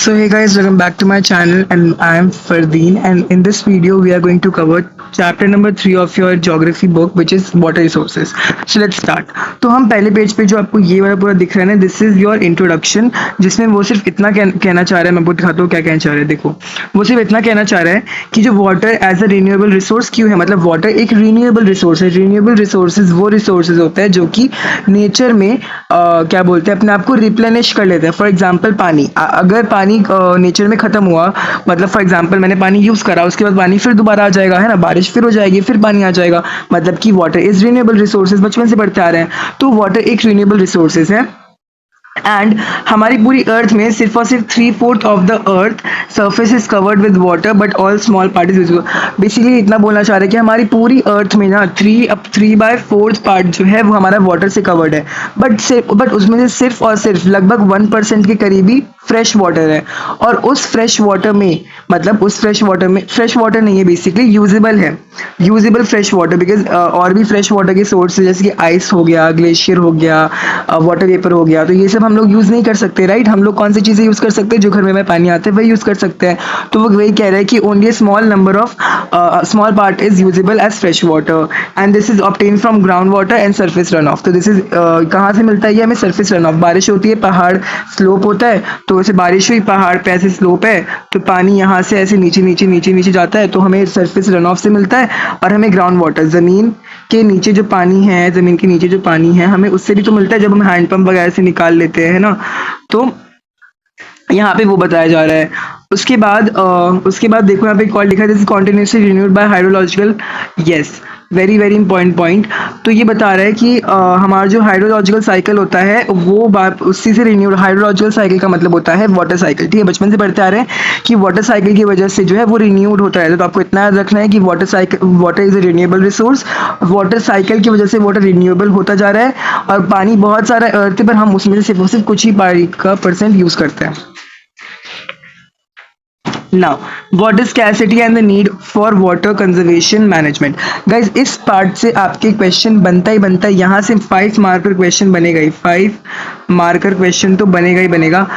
So hey guys, welcome back to my channel and I am Fardeen, and in this video we are going to cover chapter number 3 of your geography book, which is water resources. So let's start. तो हम पहले page पे जो आपको ये वाला पूरा दिख रहा है ना, दिस इज योर इंट्रोडक्शन, जिसमें वो सिर्फ इतना कहना चाह रहा है, मैं आपको दिखाता हूँ क्या कहना चाह रहा है। देखो, वो सिर्फ इतना कहना चाह रहा है कि जो water as a renewable resource क्यों है, मतलब वाटर एक रिन्यूएबल रिसोर्स है। रिन्यूएबल रिसोर्सेज वो रिसोर्सेज होते हैं जो कि नेचर में क्या बोलते हैं, अपने आप को रिप्लेनिश कर लेते हैं। फॉर एग्जाम्पल पानी, अगर पानी नेचर में खत्म हुआ, मतलब फॉर एग्जाम्पल मैंने पानी यूज करा, उसके बाद पानी फिर दोबारा आ जाएगा, है ना, बारिश फिर हो जाएगी, फिर पानी आ जाएगा, मतलब कि वाटर इज रिन्यूएबल रिसोर्सेज। बचपन से पढ़ते आ रहे हैं, तो वाटर एक रिन्यूएबल रिसोर्सेज है। एंड हमारी पूरी अर्थ में सिर्फ और सिर्फ 3/4 of the earth surface is covered with water, but all small part is visible. Basically इतना बोलना चाह रहे हैं कि हमारी पूरी अर्थ में ना 3/4 पार्ट जो है वो हमारा वाटर से कवर्ड है, बट उसमें से सिर्फ और सिर्फ लगभग 1% के करीबी फ्रेश वाटर है। और उस फ्रेश वाटर में, मतलब उस फ्रेश वाटर में, फ्रेश वाटर नहीं है, बेसिकली यूजेबल है, यूजेबल फ्रेश वाटर। बिकॉज और भी फ्रेश वाटर के सोर्स जैसे कि आइस हो गया, ग्लेशियर हो गया, वाटर वेपर हो गया, तो ये सब हम लोग यूज नहीं कर सकते, राइट। हम लोग कौन सी चीजें यूज कर सकते हैं, जो घर में पानी आता है वही यूज कर सकते हैं। तो वो वही कह रहा है कि only small number of small part is usable as fresh water and this is obtain from ground water and surface run off. तो दिस इज कहाँ से मिलता है ये हमें, सरफेस रन ऑफ। बारिश होती है, पहाड़ स्लोप होता है, तो वैसे बारिश हुई, पहाड़ पे ऐसे स्लोप है, तो पानी यहाँ से ऐसे नीचे नीचे नीचे नीचे जाता है, तो हमें सरफेस रन ऑफ से मिलता है। और हमें ग्राउंड वाटर, जमीन के नीचे जो पानी है, जमीन के नीचे जो पानी है, हमें उससे भी तो मिलता है जब हम हैंडपंप वगैरह से निकाल लेते हैं, है ना। तो यहाँ पे वो बताया जा रहा है। उसके बाद देखो, यहाँ पे कॉल लिखा है, this is continuously renewed by hydrological, yes, very very important point. तो ये बता रहा है कि हमारा जो हाइड्रोलॉजिकल साइकिल होता है वो उसी से रिन्यूड। हाइड्रोलॉजिकल साइकिल का मतलब होता है वाटर साइकिल, ठीक है। बचपन से पढ़ते आ रहे हैं कि वाटर साइकिल की वजह से जो है वो रिन्यूड होता है। तो आपको इतना याद रखना है कि water is a renewable resource. Water cycle की वजह से वाटर रिन्यूएबल होता जा रहा है, और पानी बहुत सारा अर्थ पर, हम उसमें से सिर्फ कुछ ही पानी का % यूज करते हैं। Now, water scarcity and the need for water conservation management. Guys, इस पार्ट से आपके क्वेश्चन बनता ही बनता है। यहाँ से 5 मार्कर क्वेश्चन बनेगा ही, 5 मार्कर क्वेश्चन तो बनेगा ही बनेगा।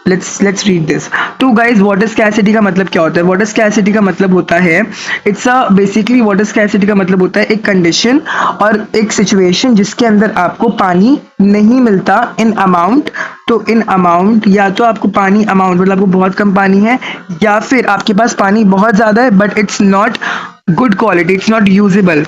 Let's read this. तो गाइज, वाटर स्कैसिटी का मतलब क्या होता है? वाटर स्कैसिटी का मतलब होता है, it's a basically water scarcity का मतलब होता है एक कंडीशन और एक सिचुएशन जिसके अंदर आपको पानी नहीं मिलता इन अमाउंट। तो इन अमाउंट, या तो आपको पानी अमाउंट मतलब आपको बहुत कम पानी है, या फिर आपके पास पानी बहुत ज्यादा है but it's not good quality, it's not usable.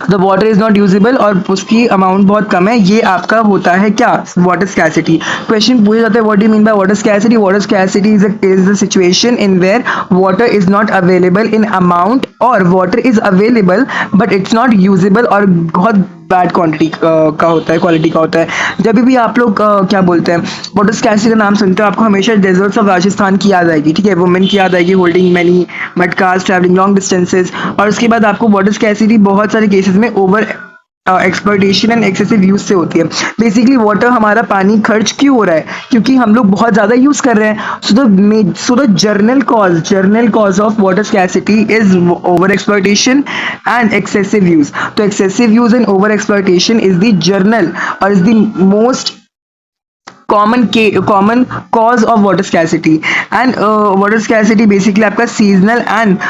The water is not usable और उसकी अमाउंट बहुत कम है, ये आपका होता है क्या, वाटर स्कैसिटी। क्वेश्चन पूछा जाता है, what do you mean by water scarcity? Water scarcity is the situation in where water is not available in amount, और water is available but it's not usable, और बहुत बैड क्वांटिटी का होता है, quality का होता है। जब भी आप लोग क्या बोलते हैं, वाटर स्कैसिटी का नाम सुनते हो, आपको हमेशा डेजर्ट्स ऑफ राजस्थान की याद आएगी, ठीक है। वुमेन की याद आएगी holding many mud cars travelling long distances, और उसके बाद आपको वाटर स्कैसिटी बहुत सारे केसेस में over exploitation and excessive use से होती है। बेसिकली वाटर, हमारा पानी खर्च क्यों हो रहा है? क्योंकि हम लोग बहुत ज्यादा यूज कर रहे हैं। So the general cause of water scarcity is over exploitation and excessive use. तो excessive use and over exploitation is the general और is the most common cause of water scarcity. And water scarcity basically आपका seasonal and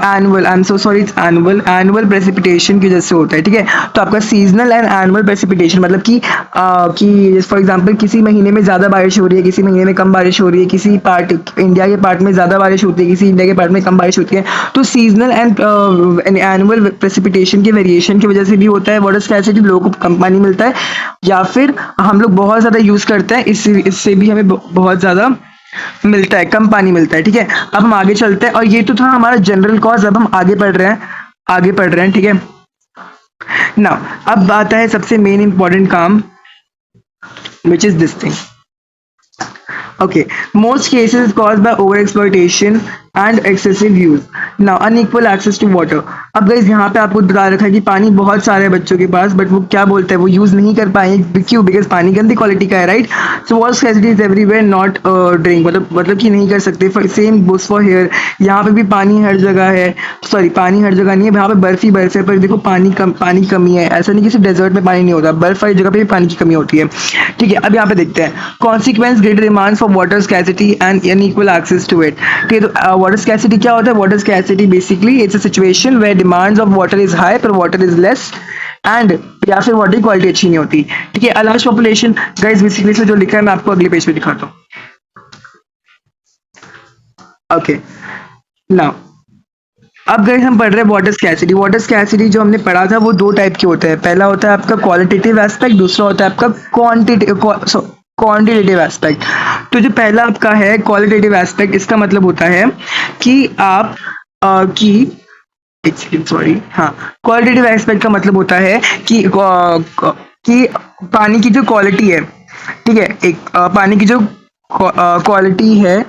annual, I'm so sorry, it's annual precipitation की वजह से होता है, ठीक है। तो आपका seasonal and annual precipitation मतलब कि फॉर एग्जांपल किसी महीने में ज्यादा बारिश हो रही है, किसी महीने में कम बारिश हो रही है, किसी पार्ट इंडिया के पार्ट में ज्यादा बारिश होती है, किसी इंडिया के पार्ट में कम बारिश होती है। तो सीजनल एंड एनुअल प्रेसिपिटेशन के वेरिएशन की वजह से भी होता है वाटर स्कैसिटी, लोगों को कम पानी मिलता है, या फिर हम लोग बहुत ज्यादा यूज करते हैं, इससे भी हमें बहुत ज्यादा मिलता है, कम पानी मिलता है, ठीक है। अब हम आगे चलते हैं, और ये तो था हमारा जनरल कॉज। अब हम आगे पढ़ रहे हैं, ठीक है ना। अब आता है सबसे मेन इंपॉर्टेंट काम, which is this thing. Okay, most cases caused by overexploitation and excessive use. Now, unequal access to water. अब गाइस यहाँ पे आपको बता रखा है कि पानी बहुत सारे हैं बच्चों के पास, बट वो क्या बोलते हैं, वो यूज नहीं कर पाएंगे, क्यों? बिकॉज पानी गंदी क्वालिटी का है, right? So water scarcity is everywhere, not drink, मतलब कि नहीं कर सकते। सेम गोस फॉर हेयर, यहाँ पे भी पानी हर जगह है, सॉरी पानी हर जगह नहीं है, यहाँ पे बर्फ ही बर्फ है, पर देखो पानी की कमी है। ऐसा नहीं कि सिर्फ डेजर्ट में पानी नहीं होता, बर्फ वाली जगह पे भी पानी की कमी होती है। ठीक है, अब यहाँ पे देखते हैं consequence greater demands for water scarcity and unequal access to it. ठीक है, तो वाटर स्कैर्सिटी क्या होता है? Water scarcity basically it's a situation where demands of water is high पर वाटर इज लेस, एंड या फिर वाटर की क्वालिटी अच्छी नहीं होती। ठीक है, a large population, guys basically इसमें जो लिखा है मैं आपको अगले पेज पे दिखाता हूँ। ओके, नाउ अब गाइस हम पढ़ रहे हैं वाटर स्कैर्सिटी। वाटर स्कैर्सिटी जो हमने पढ़ा था वो दो टाइप के होते हैं। पहला होता है आपका क्वालिटेटिव एस्पेक्ट, दूसरा होता है आपका क्वांटिटेटिव एस्पेक्ट। तो जो पहला आपका है क्वालिटेटिव एस्पेक्ट, इसका मतलब होता है कि आप कि एक सेकंड, सॉरी, हाँ, क्वालिटेटिव एस्पेक्ट का मतलब होता है कि पानी की जो क्वालिटी है, ठीक है, एक पानी की जो क्वालिटी है।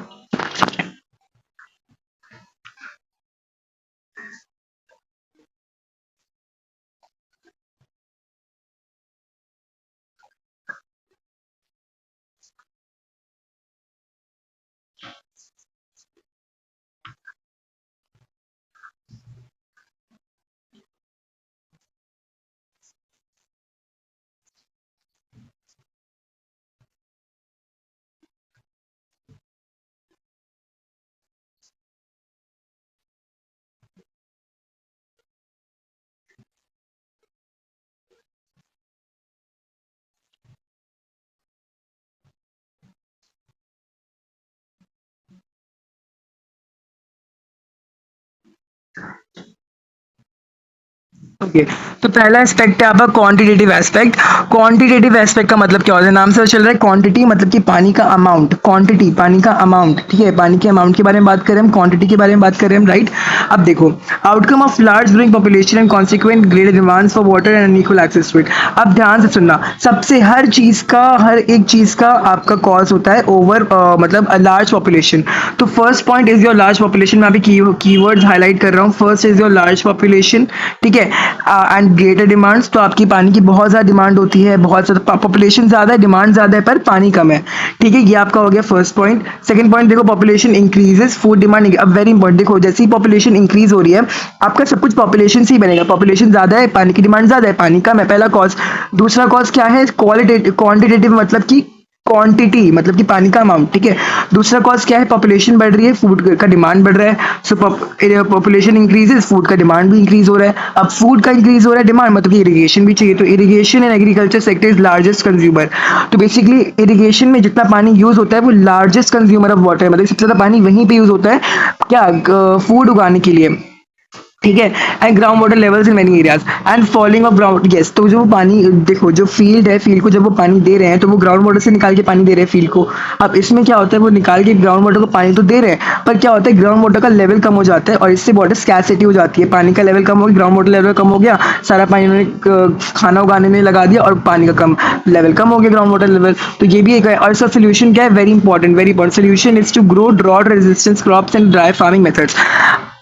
ओके, तो पहला एस्पेक्ट है आपका क्वांटिटेटिव एस्पेक्ट। क्वांटिटेटिव एस्पेक्ट का मतलब क्या होता है? नाम से चल रहा है क्वांटिटी, मतलब कि पानी का अमाउंट, क्वांटिटी पानी का अमाउंट। ठीक है, पानी के अमाउंट के बारे में बात करें हम, क्वांटिटी के बारे में बात करें हम, राइट? अब देखो, outcome of large growing population and consequent greater demands for water and unequal access to it. अब ध्यान से सुनना, सबसे हर एक चीज का आपका कॉज होता है ओवर मतलब लार्ज पॉपुलेशन। तो first point is your large population, मैं अभी कीवर्ड्स हाईलाइट कर रहा हूँ। First is your large population, ठीक है, एंड ग्रेटर डिमांड्स, तो आपकी पानी की बहुत ज़्यादा डिमांड होती है, बहुत ज़्यादा पॉपुलेशन ज़्यादा है, डिमांड ज़्यादा है, पर पानी कम है। ठीक है, ये आपका हो गया फर्स्ट पॉइंट। सेकंड पॉइंट देखो, पॉपुलेशन इंक्रीजेस, फूड डिमांड। अब वेरी इंपॉर्टेंट, देखो जैसे ही पॉपुलेशन इंक्रीज हो रही है, आपका सब कुछ पॉपुलेशन से ही बनेगा। पॉपुलेशन ज़्यादा है, पानी की डिमांड ज़्यादा है, पानी कम है, पहला कॉज। दूसरा कॉज क्या है? क्वालिटेटिव, क्वांटिटेटिव मतलब कि क्वांटिटी, मतलब कि पानी का अमाउंट। ठीक है, दूसरा कॉज क्या है? पॉपुलेशन बढ़ रही है, फूड का डिमांड बढ़ रहा है। सो पॉपुलेशन इंक्रीजेस, फूड का डिमांड भी इंक्रीज हो रहा है। अब फूड का इंक्रीज हो रहा है डिमांड, मतलब कि इरिगेशन भी चाहिए, तो irrigation and agriculture sector is largest consumer. तो बेसिकली इरिगेशन में जितना पानी यूज होता है वो लार्जेस्ट कंज्यूमर ऑफ वाटर है, मतलब सबसे ज्यादा पानी वहीं पे यूज होता है, क्या? फूड उगाने के लिए। ठीक है, and ground water levels in many areas and falling of ground, yes. तो जो पानी, देखो जो फील्ड है, फील्ड को जब वो पानी दे रहे हैं तो वो ग्राउंड वाटर से निकाल के पानी दे रहे हैं फील्ड को। अब इसमें क्या होता है, वो निकाल के ग्राउंड वाटर को पानी तो दे रहे हैं, पर क्या होता है, ग्राउंड वाटर का लेवल कम हो जाता है और इससे वाटर स्कैर्सिटी हो जाती है। पानी का लेवल कम हो गया, ग्राउंड वाटर लेवल कम हो गया, सारा पानी उन्होंने खाना उगाने में लगा दिया और पानी का कम लेवल कम हो गया, ग्राउंड वाटर लेवल। तो ये भी एक है। और इसका सोल्यूशन क्या है? Very important, very important solution is to grow drought resistance crops and dry farming methods.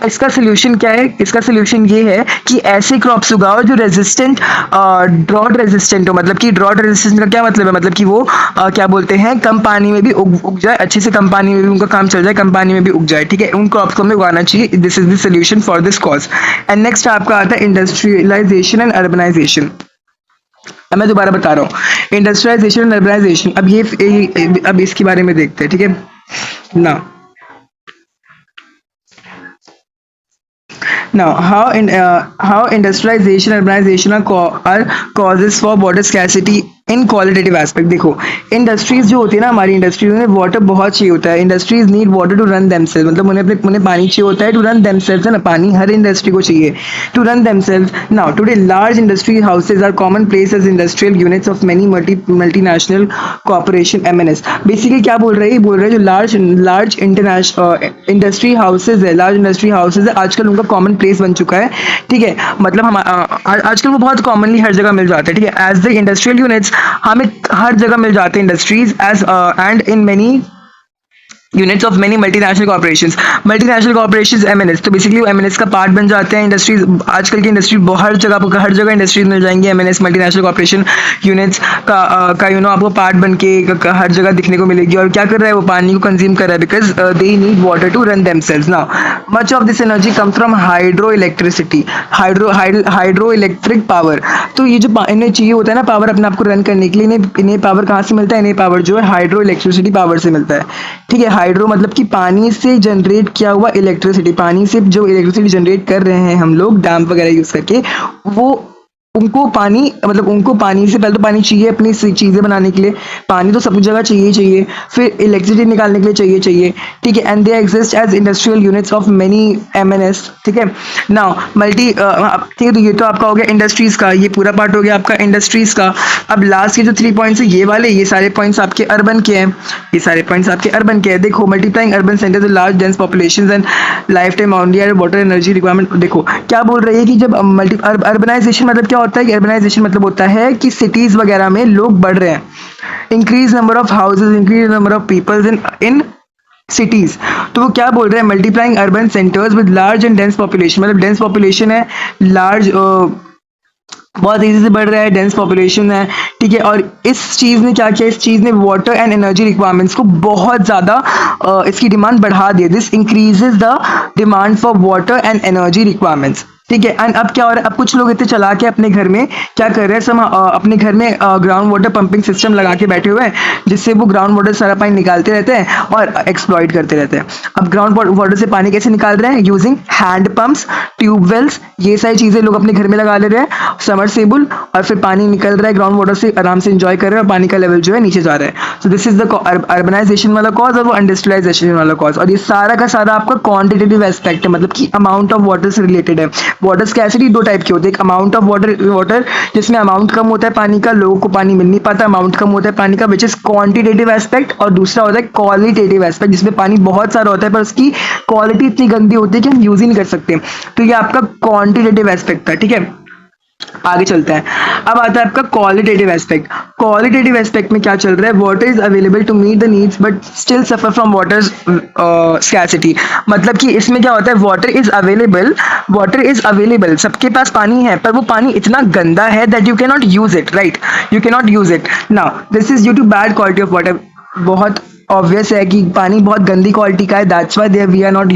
इसका सोल्यूशन क्या है? इसका सोल्यूशन ये है कि ऐसे क्रॉप्स उगाओ जो रेजिस्टेंट, ड्रॉट रेजिस्टेंट हो। मतलब कि ड्रॉट रेजिस्टेंट का क्या मतलब है? मतलब कि वो क्या बोलते हैं, कम पानी में भी उग जाए, अच्छे से कम पानी में भी उनका काम चल जाए, कम पानी में भी उग जाए। ठीक है, उन क्रॉप्स को हमें उगाना चाहिए। This is the solution for this cause. And next आपका आता है इंडस्ट्रियलाइजेशन एंड अर्बनाइजेशन। अब मैं दोबारा बता रहा हूँ, इंडस्ट्रियलाइजेशन एंड अर्बनाइजेशन। अब इसके बारे में देखते हैं, ठीक है ना। Now, how industrialization, urbanization are causes for water scarcity in qualitative aspect. देखो, इंडस्ट्रीज जो होती है ना, हमारी इंडस्ट्रीज में वाटर बहुत चाहिए होता है। Industries need water to run themselves, मतलब उन्हें पानी चाहिए होता है टू रन देमसेल्व्स, है ना। पानी हर इंडस्ट्री को चाहिए to run themselves. Now today large industry houses are common place as industrial units of many multinational corporation MNS. Basically क्या बोल रहे हैं? बोल रहे हैं जो लार्ज इंटरनेशनल इंडस्ट्री हाउसेज है, लार्ज इंडस्ट्री हाउसेज है, आजकल उनका कॉमन प्लेस बन चुका है। ठीक है, मतलब हम आजकल वो बहुत कॉमनली हर जगह मिल जाते हैं। ठीक है, एज द इंडस्ट्रियल यूनिट्स हमें हर जगह मिल जाते हैं industries as and in many units of many multinational corporations. Multinational corporations MNS, तो बेसिकली एमएनएस का पार्ट बन जाते हैं इंडस्ट्रीज। आजकल की इंडस्ट्री हर जगह आपको हर जगह इंडस्ट्रीज मिल जाएंगी एमएनएस मल्टीनेशनल कॉर्पोरेशन यूनिट्स का आपको पार्ट बन के हर जगह दिखने को मिलेगी। और क्या कर रहा है वो, पानी को कंज्यूम कर रहा है because they need water to run themselves. Now much of this energy comes from hydro electricity, hydro electric power. तो ये जो इन्हें चाहिए होता है ना पावर अपने आप को रन करने के लिए, इन्हें पावर कहाँ से मिलता है, इन्हें पावर जो है हाइड्रो इलेक्ट्रिसिटी पावर से मिलता है। ठीक है, हाइड्रो मतलब कि पानी से जनरेट किया हुआ इलेक्ट्रिसिटी, पानी से जो इलेक्ट्रिसिटी जनरेट कर रहे हैं हम लोग डैम वगैरह यूज करके, वो उनको पानी मतलब उनको पानी से पहले तो पानी चाहिए अपनी चीजें बनाने के लिए, पानी तो सब जगह चाहिए ही चाहिए, फिर इलेक्ट्रिसिटी निकालने के लिए चाहिए। ठीक है, and they exist as industrial units of many MNS. ठीक है, नाउ मल्टी ठीक है, तो ये तो आपका हो गया इंडस्ट्रीज का, ये पूरा पार्ट हो गया आपका इंडस्ट्रीज का। अब लास्ट के जो 3 पॉइंट्स है ये वाले, ये सारे पॉइंट्स आपके अर्बन के हैं, ये सारे पॉइंट्स आपके अर्बन के हैं। देखो, multiplying urban centres large dense population and life time on water energy requirement. देखो क्या बोल रही है कि जब अर्बनाइजेशन मतलब क्या होता है कि अर्बनाइजेशन मतलब होता है कि सिटीज वगैरह में लोग बढ़ रहे हैं, increase number of houses, increase number of peoples in cities. तो वो क्या बोल रहे हैं, multiplying urban centres with large and dense population, मतलब डेंस पॉपुलेशन है, लार्ज बहुत तेजी से बढ़ रहा है, डेंस पॉपुलेशन है। ठीक है, और इस चीज ने क्या किया, इस चीज ने वाटर एंड एनर्जी रिक्वायरमेंट्स को बहुत ज्यादा इसकी डिमांड बढ़ा दी। This increases the demand for water and energy requirements. ठीक है, एंड अब क्या हो रहा है, अब कुछ लोग इतने चला के अपने घर में क्या कर रहे हैं, सब अपने घर में ग्राउंड वाटर पंपिंग सिस्टम लगा के बैठे हुए हैं, जिससे वो ग्राउंड वाटर सारा पानी निकालते रहते हैं और एक्सप्लॉइट करते रहते हैं। अब ग्राउंड वाटर से पानी कैसे निकाल रहे हैं, यूजिंग हैंड पंप्स, ट्यूबवेल्स, ये सारी चीजें लोग अपने घर में लगा ले रहे हैं, समरसेबल, और फिर पानी निकल रहा है ग्राउंड वाटर से, आराम से एंजॉय कर रहे हैं और पानी का लेवल जो है नीचे जा रहा है। So this is the urbanisation वाला कॉज और वो इंडस्ट्रियलाइजेशन वाला कॉज। और ये सारा का सारा आपका क्वांटिटेटिव एस्पेक्ट है, मतलब कि अमाउंट ऑफ वाटर से रिलेटेड है। वाटर स्कैसिटी दो टाइप के होते हैं, एक अमाउंट ऑफ वाटर जिसमें अमाउंट कम होता है पानी का, लोगों को पानी मिल नहीं पाता, अमाउंट कम होता है पानी का, विच इज क्वांटिटेटिव एस्पेक्ट, और दूसरा होता है क्वालिटेटिव एस्पेक्ट जिसमें पानी बहुत सारा होता है पर उसकी क्वालिटी इतनी गंदी होती है कि हम यूज ही नहीं कर सकते। तो ये आपका क्वांटिटेटिव एस्पेक्ट था। ठीक है, आगे चलता है, अब आता है आपका क्वालिटेटिव एस्पेक्ट। क्वालिटेटिव एस्पेक्ट में क्या चल रहा है, water is available to meet the needs but still suffer from water scarcity. मतलब कि इसमें क्या होता है, वाटर इज अवेलेबल, सबके पास पानी है पर वो पानी इतना गंदा है that you can not use it, right, you can not use it. Now this is due to bad quality of water. बहुत ऑब्वियस है कि पानी बहुत गंदी क्वालिटी का है, that's why we are not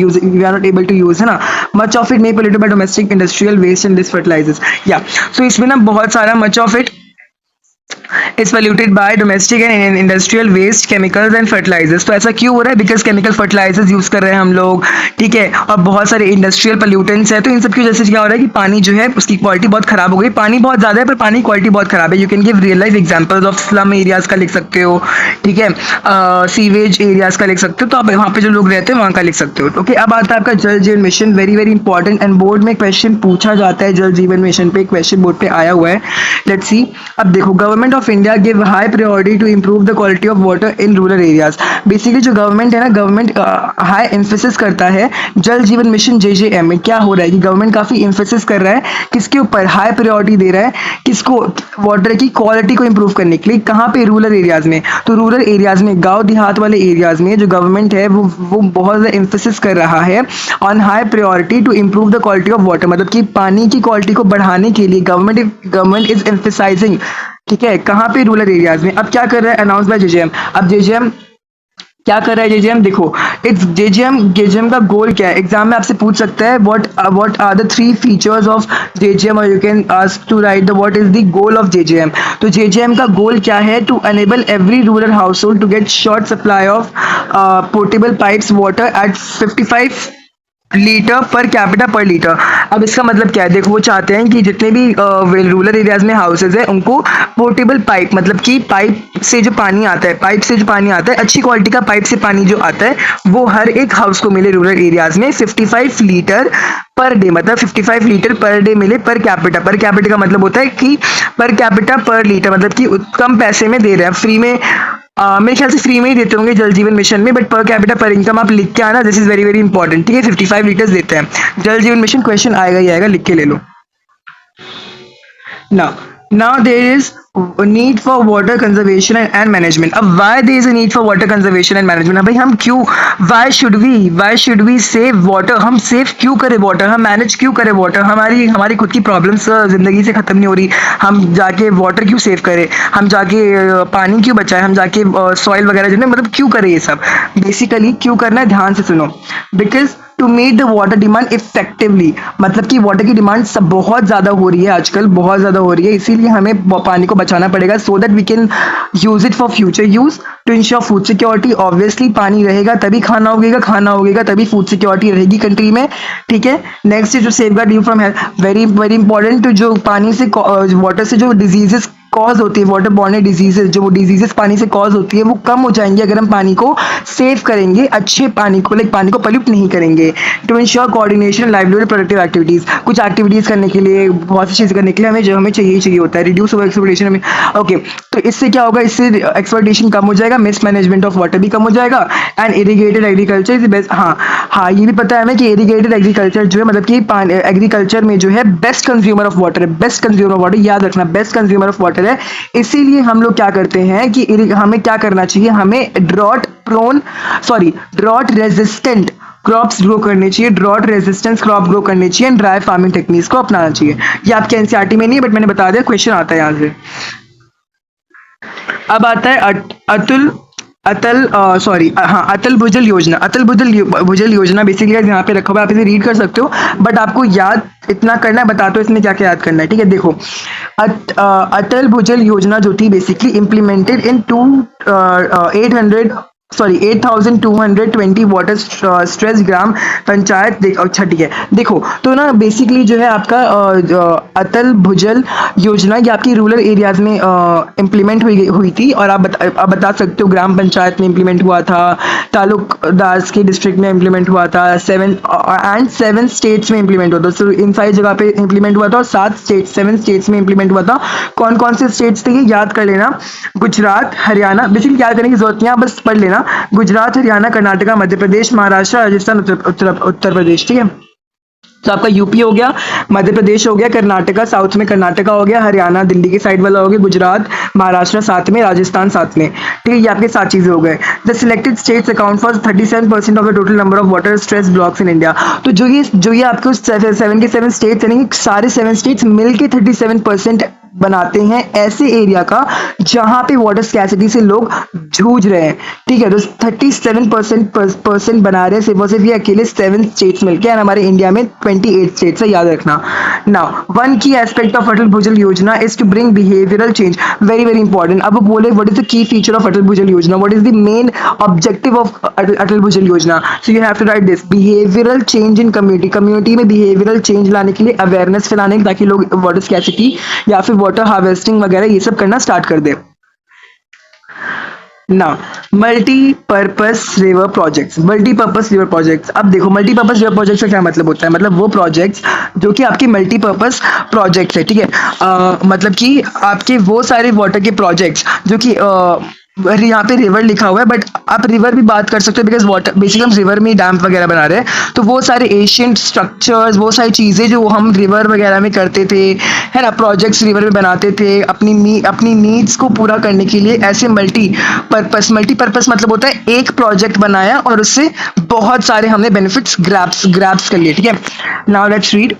able to use, है ना। Much of it may polluted by domestic industrial waste and this fertilisers, या सो इसमें ना बहुत सारा much of it is polluted by domestic and industrial waste, chemicals and fertilizers। तो ऐसा क्यों हो रहा है, बिकॉज केमिकल फर्टिलाइजर्स यूज कर रहे हैं हम लोग, ठीक है, और बहुत सारे इंडस्ट्रियल पोल्यूटेंट्स है। तो इन सब की वजह से क्या हो रहा है कि पानी जो है उसकी क्वालिटी बहुत खराब हो गई, पानी बहुत ज्यादा है पर पानी क्वालिटी बहुत खराब है। You can give real life examples of slum areas का लिख सकते हो, ठीक है, सीवेज एरियाज का लिख सकते हो, तो आप वहाँ पे जो लोग रहते हैं वहाँ का लिख सकते हो। ओके, अब आता है आपका जल जीवन mission, very very important, and board में क्वेश्चन पूछा जाता है जल जीवन मिशन पे, क्वेश्चन बोर्ड पे आया हुआ है। लेट्स सी, अब देखो, government of India give high priority to improve the quality of water in rural areas. Basically जो गवर्नमेंट है ना, गवर्नमेंट हाई एम्फेसिस करता है जल जीवन मिशन JJM में। क्या हो रहा है कि गवर्नमेंट काफी एम्फेसिस कर रहा है किसके ऊपर, हाई प्रायोरिटी दे रहा है किसको, वाटर की क्वालिटी को इंप्रूव करने के लिए। कहाँ पे, रूरल एरियाज में। तो रूरल एरियाज में, गांव देहात वाले एरियाज में जो गवर्नमेंट है वो बहुत ज्यादा एम्फेसिस कर रहा है on high priority to improve the quality of water, मतलब कि पानी की क्वालिटी को बढ़ाने के लिए गवर्नमेंट इज एम्फेसाइजिंग, ठीक है, कहाँ पे, रूरल एरियाज में। अब क्या कर रहा है, अनाउंस बाय JJM। अब JJM क्या कर रहा है, JJM देखो, इट्स JJM का गोल क्या है, एग्जाम में आपसे पूछ सकता है what are the 3 features of JJM, और you can ask to write the what is the goal of JJM। तो JJM का गोल क्या है, to enable every rural house hold to get short supply of portable pipes water at 55 litre per capita per litre. अब इसका मतलब क्या है, देखो वो चाहते हैं कि जितने भी रूरल एरियाज में हाउसेज है उनको पोर्टेबल पाइप, मतलब कि पाइप से जो पानी आता है, अच्छी क्वालिटी का पाइप से पानी जो आता है वो हर एक हाउस को मिले रूरल एरियाज में 55 लीटर पर डे, मतलब 55 लीटर पर डे मिले पर कैपिटा का मतलब होता है कि पर कैपिटा पर लीटर, मतलब कि कम पैसे में दे रहे हैं, फ्री में, मेरे ख्याल से फ्री में ही देते होंगे जल जीवन मिशन में, बट पर कैपिटा पर इनकम आप लिख के आना, this is very very important, ठीक है। 55 लीटर्स देते हैं जल जीवन मिशन, क्वेश्चन आएगा ही आएगा, लिख के ले लो। Now there is a need for water conservation and management. अब why there is a need for water conservation and management? अब भाई हम क्यों, why should we save water? हम सेव क्यों करें वाटर, हम मैनेज क्यों करें वाटर? हमारी हमारी खुद की प्रॉब्लम्स जिंदगी से खत्म नहीं हो रही, हम जाके वाटर क्यों सेव करें, हम जाके पानी क्यों बचाएं, हम जाके सॉइल वगैरह जो है मतलब क्यों करें ये सब? बेसिकली क्यों करना है, ध्यान से सुनो। Because to meet the water demand effectively, मतलब कि वाटर की डिमांड सब बहुत ज़्यादा हो रही है आजकल, बहुत ज़्यादा हो रही है, इसीलिए हमें पानी को बचाना पड़ेगा so that we can use it for future use to ensure food security. Obviously पानी रहेगा तभी खाना उगेगा, खाना उगेगा तभी फूड सिक्योरिटी रहेगी कंट्री में, ठीक है। नेक्स्ट जो safe guard you from health, very very important. जो पानी से वाटर से जो डिजीजेस कॉज होती है, वाटर बॉर्न डिजीजेस, जो वो डिजीजेस पानी से कॉज होती है वो कम हो जाएंगे अगर हम पानी को सेव करेंगे, अच्छे पानी को, लाइक पानी को पल्यूट नहीं करेंगे। To ensure coordination livelihood productive activities, कुछ एक्टिविटीज करने के लिए, बहुत सी चीजें करने के लिए हमें जो हमें चाहिए ही चाहिए होता है। रिड्यूस ओवर एक्सप्लॉयटेशन में, ओके। तो इससे क्या होगा, इससे एक्सप्लॉयटेशन कम हो जाएगा, मिस मैनेजमेंट ऑफ वाटर भी कम हो जाएगा, and irrigated agriculture is best. हाँ हाँ, ये भी पता है हमें कि इरीगेटेड एग्रीकल्चर जो है मतलब कि एग्रीकल्चर में जो है बेस्ट कंज्यूमर ऑफ वाटर है, बेस्ट कंज्यूमर ऑफ वाटर, याद रखना बेस्ट कंज्यूमर ऑफ वाटर है। इसीलिए हम लोग क्या करते हैं कि हमें क्या करना चाहिए, हमें ड्रॉट रेजिस्टेंट क्रॉप्स ग्रो करने चाहिए, ड्रॉट रेजिस्टेंस क्रॉप ग्रो करने चाहिए, एंड ड्राई फार्मिंग टेक्निक्स को अपनाना चाहिए। ये आपके एनसीईआरटी में नहीं है बट मैंने बता दिया, क्वेश्चन आता है यहाँ से। अब आता है अतुल अतल सॉरी हाँ, अतल भुजल योजना। भुजल योजना बेसिकली यहाँ पे रखा हुआ है, आप इसे रीड कर सकते हो, बट आपको याद इतना करना है, बता दो इसमें क्या क्या याद करना है, ठीक है। देखो अटल भुजल योजना जो थी basically implemented in 8,220 water stress gram panchayat. अच्छा ठीक है, देखो तो ना बेसिकली जो है आपका अटल भुजल योजना ये आपकी रूरल एरियाज में इम्प्लीमेंट हुई थी, और आप बता सकते हो ग्राम पंचायत में इम्प्लीमेंट हुआ था, तालुकदार के डिस्ट्रिक्ट में इम्प्लीमेंट हुआ था, 7 स्टेट्स में इम्प्लीमेंट हुआ था। So, इन सारी जगह पे इम्प्लीमेंट हुआ था, और 7 स्टेट्स में इम्प्लीमेंट हुआ था। कौन कौन से स्टेट्स थे ये याद कर लेना, गुजरात, हरियाणा, बेसिकली याद करने की जरूरत नहीं है, बस पढ़ लेना, गुजरात, हरियाणा, कर्नाटका, मध्य प्रदेश, महाराष्ट्र, राजस्थान, उत्तर प्रदेश, ठीक है। तो आपका यूपी हो गया, मध्य प्रदेश हो गया, कर्नाटका साउथ में कर्नाटका हो गया, हरियाणा दिल्ली के साइड वाला हो गया, गुजरात, महाराष्ट्र साथ में, राजस्थान साथ में, ठीक है। ये आपके 7 चीजें हो गए। The selected states account for 37% of the total number of water stress blocks in India. तो जो ये आपके 7 के 7 स्टेट्स यानी सारे 7 स्टेट्स मिलके 37% बनाते हैं ऐसे एरिया का जहां पे वाटर स्कैसिटी से लोग जूझ रहे हैं, ठीक है। तो 37% बना रहे हैं सिर्फ और सिर्फ ये अकेले 7 स्टेट्स मिलके, और हमारे इंडिया में 28 स्टेट्स है, याद रखना। Now one key aspect of Atal Bhujal Yojana is to bring behavioural change, very very important. अब बोले what is the key feature of Atal Bhujal Yojana, what is the main objective of Atal Bhujal Yojana. So you have to write this, behavioural change in community में behavioural change लाने के लिए, awareness फैलाने ताकि लोग water scarcity या फिर वाटर हार्वेस्टिंग वगैरह ये सब करना स्टार्ट कर दे। ना मल्टीपर्पस रिवर प्रोजेक्ट्स, अब देखो मल्टीपर्पस रिवर प्रोजेक्ट्स का क्या मतलब होता है, मतलब वो प्रोजेक्ट्स जो कि आपके मल्टीपर्पस प्रोजेक्ट्स है, ठीक है। मतलब कि आपके वो सारे वाटर के प्रोजेक्ट्स जो कि यहाँ पे रिवर लिखा हुआ है, बट आप रिवर भी बात कर सकते हो, बिकॉज वाटर बेसिकली हम रिवर में डैम वगैरह बना रहे हैं, तो वो सारे एशियंट स्ट्रक्चर्स, वो सारी चीज़ें जो हम रिवर वगैरह में करते थे, है ना, प्रोजेक्ट्स रिवर में बनाते थे अपनी नीड्स को पूरा करने के लिए, ऐसे मल्टीपर्पस मतलब होता है एक प्रोजेक्ट बनाया और उससे बहुत सारे हमने बेनिफिट्स ग्रैब्स कर लिए, ठीक है। Now let's read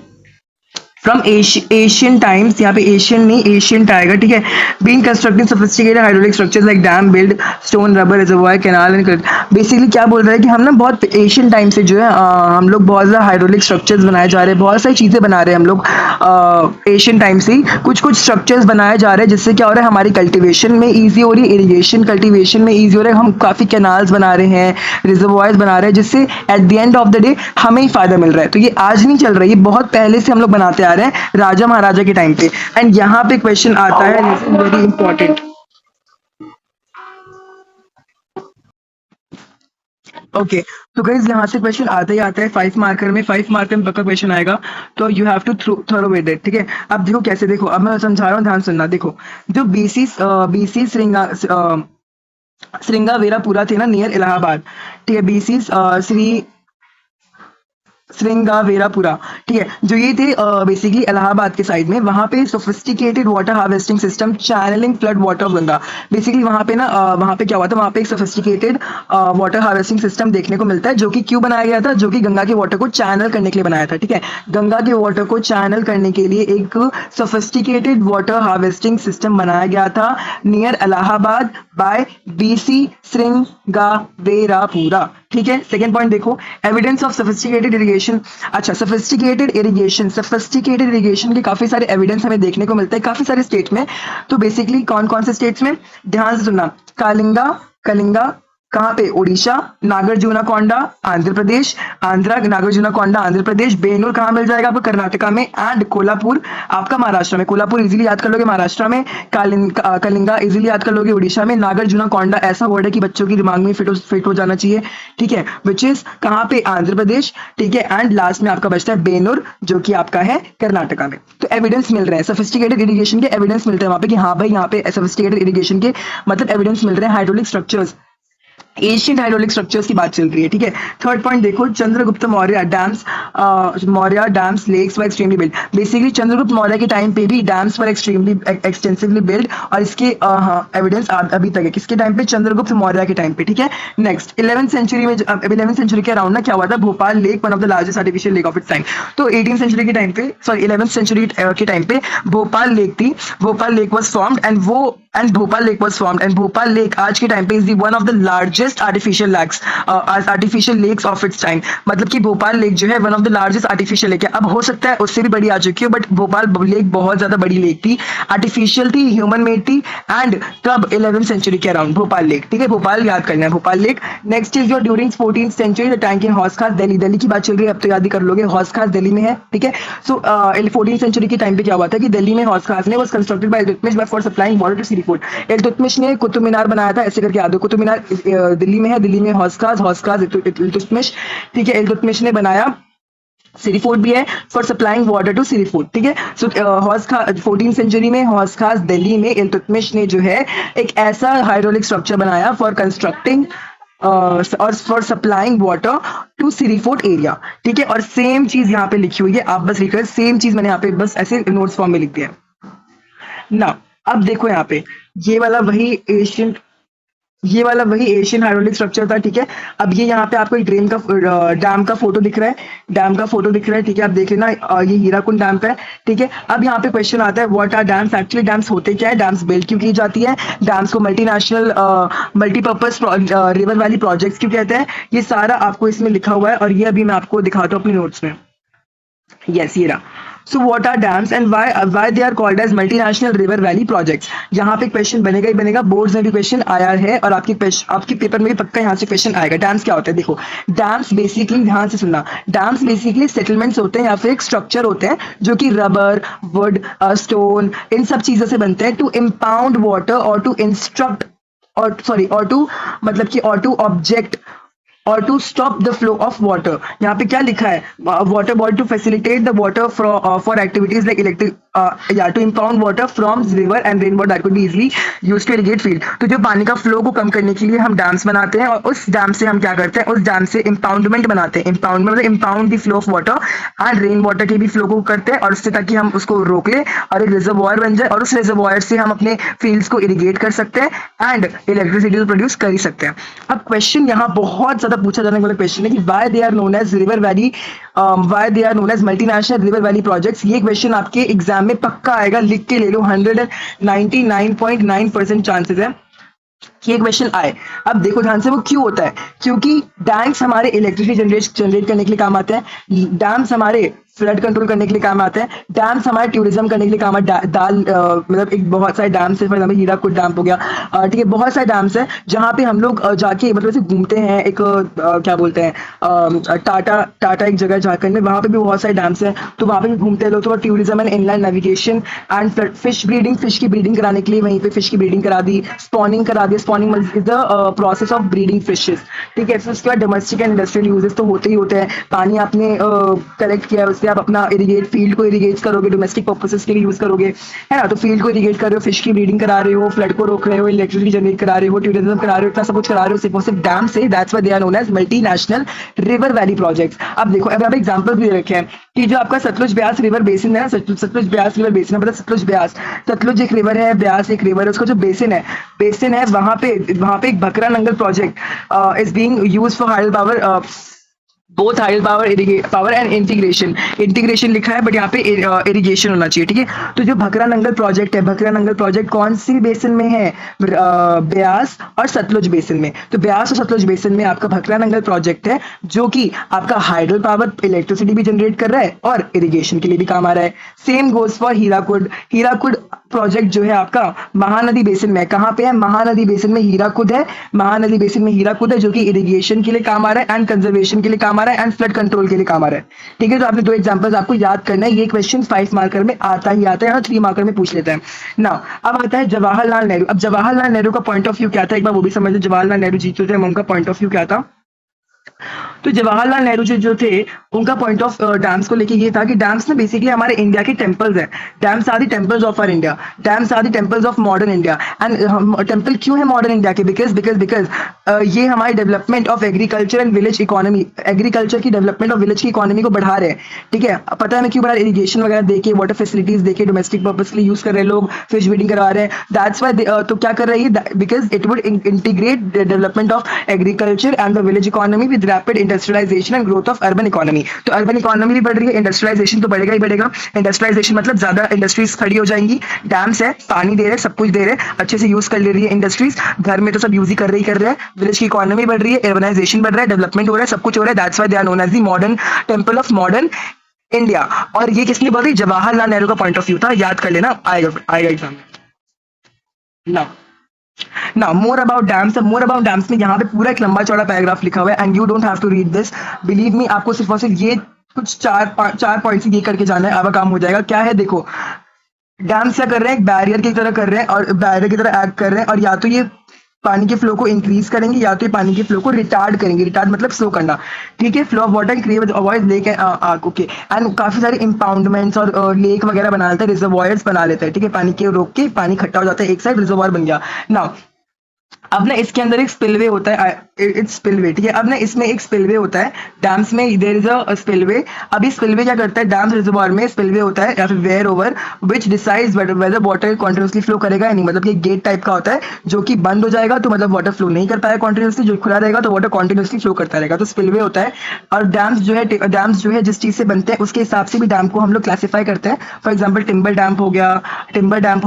from Asian times, यहाँ पे एशियन नहीं एशियंट आएगा, ठीक है। Being constructing sophisticated hydraulic structures like damn, build, stone, rubber, reservoir, canal and, basically क्या बोल रहा है कि हम ना बहुत एशियन टाइम से जो है हम लोग बहुत ज़्यादा हाइड्रोलिक स्ट्रक्चर्स बनाए जा रहे हैं, बहुत सारी चीज़ें बना रहे हैं हम लोग एशियन टाइम से ही कुछ स्ट्रक्चर्स बनाए जा रहे हैं, जिससे क्या हो रहा है हमारी कल्टिवेशन में ईजी हो रही है, इरीगेशन कल्टिवेशन में ईजी हो रहा है, हम काफ़ी कैनाल्स बना रहे हैं, रिजर्वायर्स बना रहे हैं, जिससे at the end of the day हमें ही फायदा मिल रहा है। तो ये आज नहीं चल रहा है, ये बहुत पहले से हम लोग बनाते आ रहे हैं राजा महाराजा के टाइम पे। एंड यहाँ पे क्वेश्चन आता है वेरी इंपॉर्टेंट, ओके। तो गाइस यहाँ से क्वेश्चन आता ही आता है 5 मार्कर में, 5 मार्कर में पक्का क्वेश्चन आएगा, तो you have to throw with it, ठीक है। अब देखो कैसे, देखो अब मैं समझा रहा हूँ, ध्यान सुनना। देखो जो बीसी श्रृंगावेरापुरा थे ना नियर इलाहाबाद, ठीक है, बीसी श्रृंगावेरापुरा, ठीक है, जो ये थे बेसिकली इलाहाबाद के साइड में, वहाँ पे sophisticated water harvesting system channelling flood water of Ganga. Basically वहाँ पे ना वहाँ पे क्या हुआ था, वहाँ पे एक सोफिस्टिकेटेड वाटर हार्वेस्टिंग सिस्टम देखने को मिलता है, जो कि क्यों बनाया गया था, जो कि गंगा के वाटर को चैनल करने के लिए बनाया था, ठीक है। गंगा के वाटर को चैनल करने के लिए एक सोफिस्टिकेटेड वाटर हार्वेस्टिंग सिस्टम बनाया गया था नियर इलाहाबाद बाय बीसी श्रृंगावेरापुरा, ठीक है। सेकंड पॉइंट देखो, एविडेंस ऑफ सोफिस्टिकेटेड इरिगेशन। अच्छा, सोफिस्टिकेटेड इरिगेशन के काफी सारे एविडेंस हमें देखने को मिलते हैं काफी सारे स्टेट में। तो बेसिकली कौन कौन से स्टेट्स में, ध्यान से सुनना, कलिंगा कहाँ पे, उड़ीसा, नागार्जुनकोंडा आंध्र प्रदेश, नागार्जुनकोंडा आंध्र प्रदेश, बेनूर कहाँ मिल जाएगा आपको, कर्नाटका में, एंड कोल्हापुर आपका महाराष्ट्र में। कोल्हापुर इजीली याद कर लोगे महाराष्ट्र में, कलिंगा इजीली याद कर लोगे उड़ीसा में, नागार्जुनकोंडा ऐसा वर्ड है कि बच्चों की दिमाग में फिट हो जाना चाहिए, ठीक है, विच इज कहाँ पे, आंध्र प्रदेश, ठीक है। एंड लास्ट में आपका बचता है बेनूर, जो कि आपका है कर्नाटका में। तो एविडेंस मिल रहे हैं सोफिस्टिकेटेड इरिगेशन के, एविडेंस मिलते हैं वहां पे कि हाँ भाई यहाँ पे सोफिस्टिकेटेड इरिगेशन के मतलब एविडेंस मिल रहे हैं। Hydraulic structures, ancient hydraulic structures की बात चल रही है, ठीक है। थर्ड पॉइंट देखो, Chandragupta Maurya dams lakes were extremely build. Basically Chandragupta Maurya के टाइम पे भी dams were extremely extensively build, और इसके एविडेंस अभी तक है, किसके टाइम पे, चंद्रगुप्त मौर्य के टाइम पे, ठीक है। नेक्स्ट 11th सेंचुरी में, 11th सेंचुरी के अराउंड ना क्या हुआ था, Bhopal lake one of the largest artificial lake of its time. तो 18th सेंचुरी के टाइम पे, सॉरी 11th सेंचुरी के टाइम पे भोपाल लेक थी, Bhopal lake was formed and Bhopal lake आज के टाइम पे is the one of the largest artificial lakes of its time. मतलब कि भोपाल लेक जो है one of the largest artificial lake है। अब हो सकता है उससे भी बड़ी आ चुकी हो, बट भोपाल लेक बहुत ज्यादा बड़ी लेक थी, आर्टिफिशियल थी, ह्यूमन मेड थी, एंड तब 11th सेंचुरी के अराउंड भोपाल लेक, ठीक है, भोपाल याद करना है, Bhopal lake. Next is your during 14th century the tank in Hauz Khas, Delhi की बात चल रही है, अब तो याद ही कर लोगे, हौस खास दिल्ली में है, ठीक है। सो 14th सेंचुरी के टाइम पे क्या हुआ था कि दिल्ली में हौस खास ने was constructed by Iltutmish for supplying water to Siri Fort. Iltutmish ने कुतुब मीनार बनाया था, ऐसे करके याद हो, कुतुब मीनार दिल्ली में है, दिल्ली में हौस खास इल्तुतमिश, ठीक है, इल्तुतमिश ने बनाया, सिरीफोर्ट भी है, for supplying water to Siri Fort, ठीक है। सो 14th सेंचुरी में हौस खास दिल्ली में इल्तुतमिश ने जो है एक ऐसा हाइड्रोलिक स्ट्रक्चर बनाया फॉर कंस्ट्रक्टिंग और for supplying water to Siri Fort area, ठीक है। और सेम चीज यहाँ पे लिखी हुई है, आप बस लिख रहे, सेम चीज मैंने यहाँ पे बस ऐसे नोट्स फॉर्म में लिख दिया ना। अब देखो यहाँ पे ये वाला वही एशियन हाइड्रोलिक स्ट्रक्चर था, ठीक है। अब ये यहाँ पे आपको एक डैम का फोटो दिख रहा है, ठीक है, आप देख लेना, ये हीराकुंड डैम का है, ठीक है। अब यहाँ पे क्वेश्चन आता है, what are dams, actually dams होते क्या है, डैम्स बिल्ड क्यों की जाती है, डैम्स को multinational multipurpose river valley projects क्यों कहते हैं, ये सारा आपको इसमें लिखा हुआ है, और ये अभी मैं आपको दिखाता हूँ अपनी नोट्स में। यस, ये रहा। So what are dams and why they are called as multinational river valley projects? यहाँ पे क्वेश्चन बनेगा ही बनेगा, बोर्ड्स में भी क्वेश्चन आया है, और आपके पेपर में भी पक्का यहाँ से क्वेश्चन आएगा। डैम्स क्या होता है, देखो, डैम्स बेसिकली, ध्यान से सुनना, डैम्स बेसिकली सेटलमेंट्स होते हैं या फिर एक स्ट्रक्चर होते हैं जो कि रबर, वुड, स्टोन, इन सब चीजों से बनते हैं, टू इम्पाउंड वाटर और टू इंस्ट्रक्ट और टू ऑब्जेक्ट और to stop the flow of water. यहाँ पे क्या लिखा है, water body to facilitate the water for activities like electric to impound water from river and rain water that could be easily used to irrigate field. तो जो पानी का flow को कम करने के लिए हम डैम्स बनाते हैं, और उस डैम से हम क्या करते हैं, उस डैम से इम्पाउंडमेंट बनाते हैं, इम्पाउंडमेंट मतलब impound the flow of water and rain water के भी फ्लो को करते हैं, और उससे ताकि हम उसको रोक ले और एक रिजर्वॉयर बन जाए, और उस रिजर्वॉयर से हम अपने फील्ड्स को इरिगेट कर सकते हैं एंड इलेक्ट्रिसिटी प्रोड्यूस कर ही सकते हैं। अब क्वेश्चन यहाँ बहुत ज्यादा पूछा जाने वाला क्वेश्चन है कि why they are known as multinational river valley projects. ये क्वेश्चन आपके एग्जाम में पक्का आएगा, लिख के ले लो, 199.9% चांसेस है कि ये क्वेश्चन आए। अब देखो ध्यान से, वो क्यों होता है, क्योंकि डैम्स हमारे इलेक्ट्रिसिटी जनरेट करने के लिए काम आते हैं, डैम्स हमारे फ्लड कंट्रोल करने के लिए काम आते हैं, डैम्स हमारे टूरिज्म करने के लिए काम आते हैं। मतलब एक बहुत सारे डैम्स है, फॉर एग्जाम्पल हीराकुंड डैम हो गया, ठीक है, बहुत सारे डैम्स है जहाँ पे हम लोग जाके मतलब ऐसे घूमते हैं, एक क्या बोलते हैं, टाटा एक जगह जाकर में, वहाँ पे भी बहुत सारे डैम्स हैं, तो वहाँ पे भी घूमते हैं लोग। तो tourism and inland navigation and fish breeding, fish की ब्रीडिंग कराने के लिए वहीं पे फिश की ब्रीडिंग करा दी, स्पॉनिंग करा दी, spawning is the process of breeding fishes, ठीक है। फिर उसके बाद डोमेस्टिक एंड इंडस्ट्रियल यूजेस तो होते ही होते हैं, पानी आपने कलेक्ट किया, उसके जैसे आप अपना इरिगेट फील्ड को इरिगेट करोगे, डोमेस्टिक पर्पसेस के लिए यूज करोगे, है ना, तो फील्ड को इरिगेट कर रहे हो, फिश की ब्रीडिंग करा रहे हो, फ्लड को रोक रहे हो, इलेक्ट्रिसिटी जनरेट करा रहे हो, टूरिज्म करा रहे हो, इतना सब कुछ करा रहे हो सिर्फ और सिर्फ डैम से। That's why they are known as multinational river valley projects. अब देखो, अब आप एग्जांपल भी दे रखे हैं कि जो आपका सतलुज ब्यास रिवर बेसिन है ना, सतलुज ब्यास रिवर बेसिन है, मतलब सतलुज ब्यास, सतलुज एक रिवर है, ब्यास एक रिवर है, उसका जो बेसिन है वहां पे एक Bhakra Nangal project is being used for hydel power, both hydel power and integration लिखा है, बट यहाँ पे इरिगेशन होना चाहिए, ठीक है। तो जो भकरा नंगल प्रोजेक्ट है, भकरा नंगल प्रोजेक्ट कौन सी बेसिन में है? ब्यास और सतलुज बेसिन में। तो ब्यास और सतलुज बेसिन में आपका भकरा नंगल प्रोजेक्ट है, जो कि आपका हाइडल पावर इलेक्ट्रिसिटी भी जनरेट कर रहा है और इरिगेशन के लिए भी काम आ रहा है। Same goes for Hirakud project जो है आपका महानदी बेसिन में। कहाँ पे है? महानदी बेसिन में हीराकुद है, महानदी बेसिन में हीराकुद है, जो कि इरिगेशन के लिए काम आ रहा है एंड कंजर्वेशन के लिए काम आ रहा है एंड फ्लड कंट्रोल के लिए काम आ रहा है, ठीक है। तो आपने दो एग्जांपल्स आपको याद करना है, ये क्वेश्चन 5 मार्कर में आता ही आता है और 3 मार्कर में पूछ लेता है ना। अब आता है जवाहरलाल नेहरू। अब जवाहरलाल नेहरू का पॉइंट ऑफ व्यू क्या था, एक बार वो भी समझ लो। जवाहरलाल नेहरू जी जो थे, उनका पॉइंट ऑफ व्यू क्या था? तो जवाहरलाल नेहरू जी जो थे, उनका पॉइंट ऑफ डैम्स को लेके ये था कि डैम्स ना बेसिकली हमारे इंडिया के टेम्पल्स हैं। Dams are the temples of our India, dams are the temples of modern India. And temple क्यों है मॉडर्न इंडिया के? बिकॉज ये हमारे development of agriculture and village economy, agriculture की डेवलपमेंट और विलेज की इकोनॉमी को बढ़ा रहे हैं, ठीक है। पता है मैं क्यों बढ़ा? इरिगेशन वगैरह देके, वाटर फैसिलिटीज देके, डोमेस्टिक पर्पस के लिए यूज कर रहे हैं लोग, फिश ब्रीडिंग करवा रहे हैं, दैट्स व्हाई। तो क्या कर रही है? Because it would integrate development of agriculture and the village economy with rapid industrialisation and growth of urban economy. तो अर्बन इकोनॉमी भी बढ़ रही है, इंडस्ट्रियलाइजेशन तो बढ़ेगा ही बढ़ेगा। इंडस्ट्रियलाइजेशन मतलब ज्यादा इंडस्ट्रीज खड़ी हो जाएंगी, डैम्स है, पानी दे रहे, सब कुछ दे रहे, अच्छे से यूज कर ले रही है इंडस्ट्रीज, घर में तो सब यूज ही कर रहे हैं, विलेज की इकोनॉमी बढ़ रही है, अर्बनाइजेशन बढ़ रहा है, डेवलपमेंट हो रहा है, सब कुछ हो रहा है। That's why they are known as the modern temple of modern India. और ये किसने बोली? जवाहरलाल नेहरू का पॉइंट ऑफ व्यू था, याद कर लेना, आएगा एग्जाम में ना। Now more about dams में यहाँ पे पूरा एक लंबा चौड़ा पैराग्राफ लिखा हुआ है and you don't have to read this, believe me. आपको सिर्फ और सिर्फ ये कुछ चार पॉइंट्स ये करके जाना है, आपका काम हो जाएगा। क्या है? देखो, डैम्स क्या कर रहे हैं? एक बैरियर की तरह कर रहे हैं और बैरियर की तरह एक्ट कर रहे हैं, और या तो ये पानी के फ्लो को इंक्रीज करेंगे या तो ये पानी के फ्लो को रिटार्ड करेंगे। रिटार्ड मतलब स्लो करना, ठीक है। Flow of water create avoid lake okay and काफी सारे इंपाउंडमेंट्स और लेक वगैरह बना लेते हैं, रिजर्वॉयर्स बना लेते हैं, ठीक है। पानी के रोक के पानी इकट्ठा हो जाता है एक साइड, रिजर्वॉयर बन गया ना। अब ना इसके अंदर एक स्पिलवे होता है, इट्स स्पिलवे, ठीक है। अब ना इसमें एक स्पिलवे होता है, डैम्स में देयर इज अ स्पिलवे। अब इस स्पिलवे क्या करता है? डैम्स रिजर्वॉयर में स्पिलवे होता है या फिर weir over which decides whether water continuously flow करेगा या नहीं। मतलब ये गेट टाइप का होता है जो कि बंद हो जाएगा तो मतलब वाटर फ्लो नहीं कर पाएगा कंटीन्यूअसली, जो खुला रहेगा तो वाटर कंटीन्यूअसली फ्लो करता रहेगा, तो स्पिलवे होता है। और डैम्स जो है जिस चीज से बनते हैं उसके हिसाब से भी डैम को हम लोग क्लासिफाई करते हैं। फॉर एग्जाम्पल टिम्बर डैम हो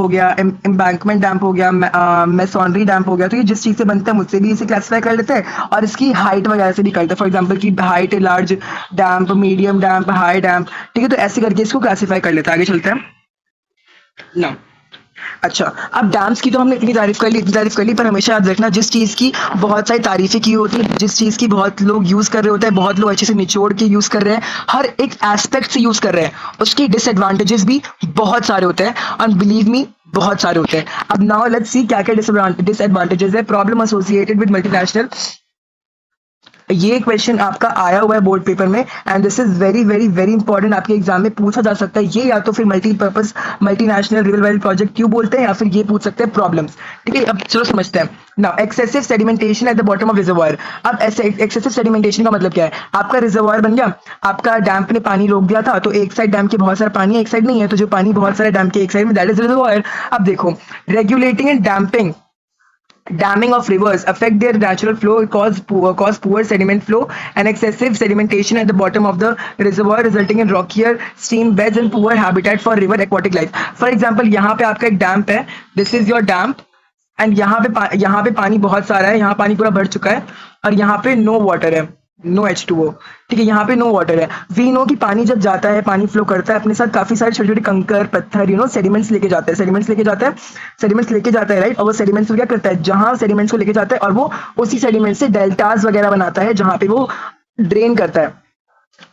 गया, एम्बैंकमेंट डैम हो गया, मैसोनरी डैम हो गया। तो ये जिस चीज से बनते हैं मुझसे भी इसे क्लासिफाई कर लेते हैं और इसकी हाइट वगैरह से भी करते हैं। फॉर एग्जांपल की हाइट, लार्ज डैम्प, मीडियम डैम्प, हाई डैम्प, ठीक है। तो ऐसे करके इसको क्लासिफाई कर लेते हैं। आगे चलते हैं ना। अच्छा, अब डैम्स की तो हमने इतनी तारीफ कर ली, पर हमेशा याद रखना जिस चीज की बहुत सारी तारीफें की होती है, जिस चीज की बहुत लोग यूज कर रहे होते हैं, बहुत लोग अच्छे से निचोड़ के यूज कर रहे हैं, हर एक एस्पेक्ट से यूज कर रहे हैं, उसके डिसएडवांटेजेस भी बहुत सारे होते हैं और बिलीव मी बहुत सारे होते हैं। अब नाउ लेट्स सी क्या क्या डिसएडवांटेजेस है प्रॉब्लम एसोसिएटेड विद मल्टीनेशनल। ये क्वेश्चन आपका आया हुआ है बोर्ड पेपर में and this is very very very important, आपके एग्जाम में पूछा जा सकता है ये, या तो फिर multipurpose multinational river valley project क्यों बोलते हैं, या फिर ये पूछ सकते हैं प्रॉब्लम्स, ठीक है। अब चलो समझते हैं ना। Excessive sedimentation eight the bottom of reservoir. अब एक्सेसिव सेडिमेंटेशन का मतलब क्या है? आपका रिजर्वायर बन गया, आपका डैम ने पानी रोक दिया था, तो एक साइड डैम के बहुत सारा पानी है, एक साइड नहीं है, तो जो पानी बहुत सारे डैम के एक साइड में, दैट इज रिजर्वायर। अब देखो, regulating and damping, damming of rivers affect their natural flow, cause poor sediment flow and excessive sedimentation at the bottom of the reservoir resulting in rockier stream beds and poor habitat for river aquatic life. For example, यहाँ पे आपका एक डैम्प है, this is your damp and यहाँ पे पानी बहुत सारा है, यहाँ पानी पूरा भर चुका है और यहाँ पे नो वाटर है, नो H2O, ठीक है। यहाँ पे नो वाटर है। वी नो कि पानी जब जाता है, पानी फ्लो करता है, अपने साथ काफी सारे छोटे छोटे कंकर, पत्थर, सेडिमेंट्स लेके जाता है, राइट। और वो सेडिमेंट्स क्या करता है? जहां सेडिमेंट्स को लेके जाता है और वो उसी सेडिमेंट से डेल्टास वगैरह बनाता है जहां पे वो ड्रेन करता है,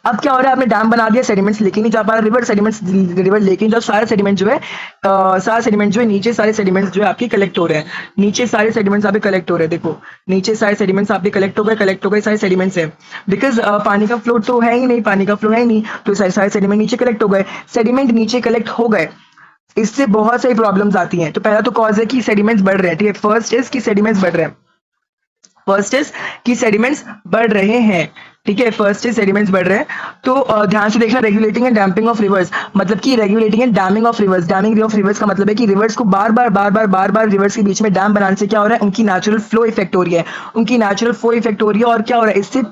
अब क्या हो रहा है, आपने डैम बना दिया, सेडिमेंट्स लेके नहीं जा पा रहा रिवर, सेडिमेंट्स रिवर लेके नहीं जाओ, सारे सेडिमेंट जो है सारा सेडिमेंट जो है नीचे, सारे सेडिमेंट्स जो है आपके कलेक्ट हो रहे हैं नीचे, सारे सेडिमेंट्स आपके कलेक्ट हो रहे हैं। देखो नीचे सारे सेडिमेंट्स आपके कलेक्ट हो गए सारे सेडिमेंट्स है, बिकॉज पानी का फ्लो तो है ही नहीं, पानी का फ्लो है ही नहीं, तो सारे सारे सेडिमेंट नीचे कलेक्ट हो गए, सेडिमेंट नीचे कलेक्ट हो गए, इससे बहुत सारी प्रॉब्लम्स आती हैं। तो पहला तो कॉज है कि सेडिमेंट्स बढ़ रहे हैं, ठीक है, फर्स्ट इज कि सेडिमेंट्स बढ़ रहे हैं, फर्स्ट इज कि सेडिमेंट्स बढ़ रहे हैं, ठीक है, फर्स्ट इज सेडिमेंट्स बढ़ रहे हैं। तो ध्यान से देखना, regulating and damping off reverse, मतलब कि regulating and damming of reverse, damming of reverse का मतलब है कि रिवर्स को बार बार रिवर्स के बीच में डैम बनाने से क्या हो रहा है, उनकी नेचुरल फ्लो इफेक्ट हो रही है, उनकी नेचुरल फ्लो इफेक्ट हो रही है, और क्या हो रहा है, इससे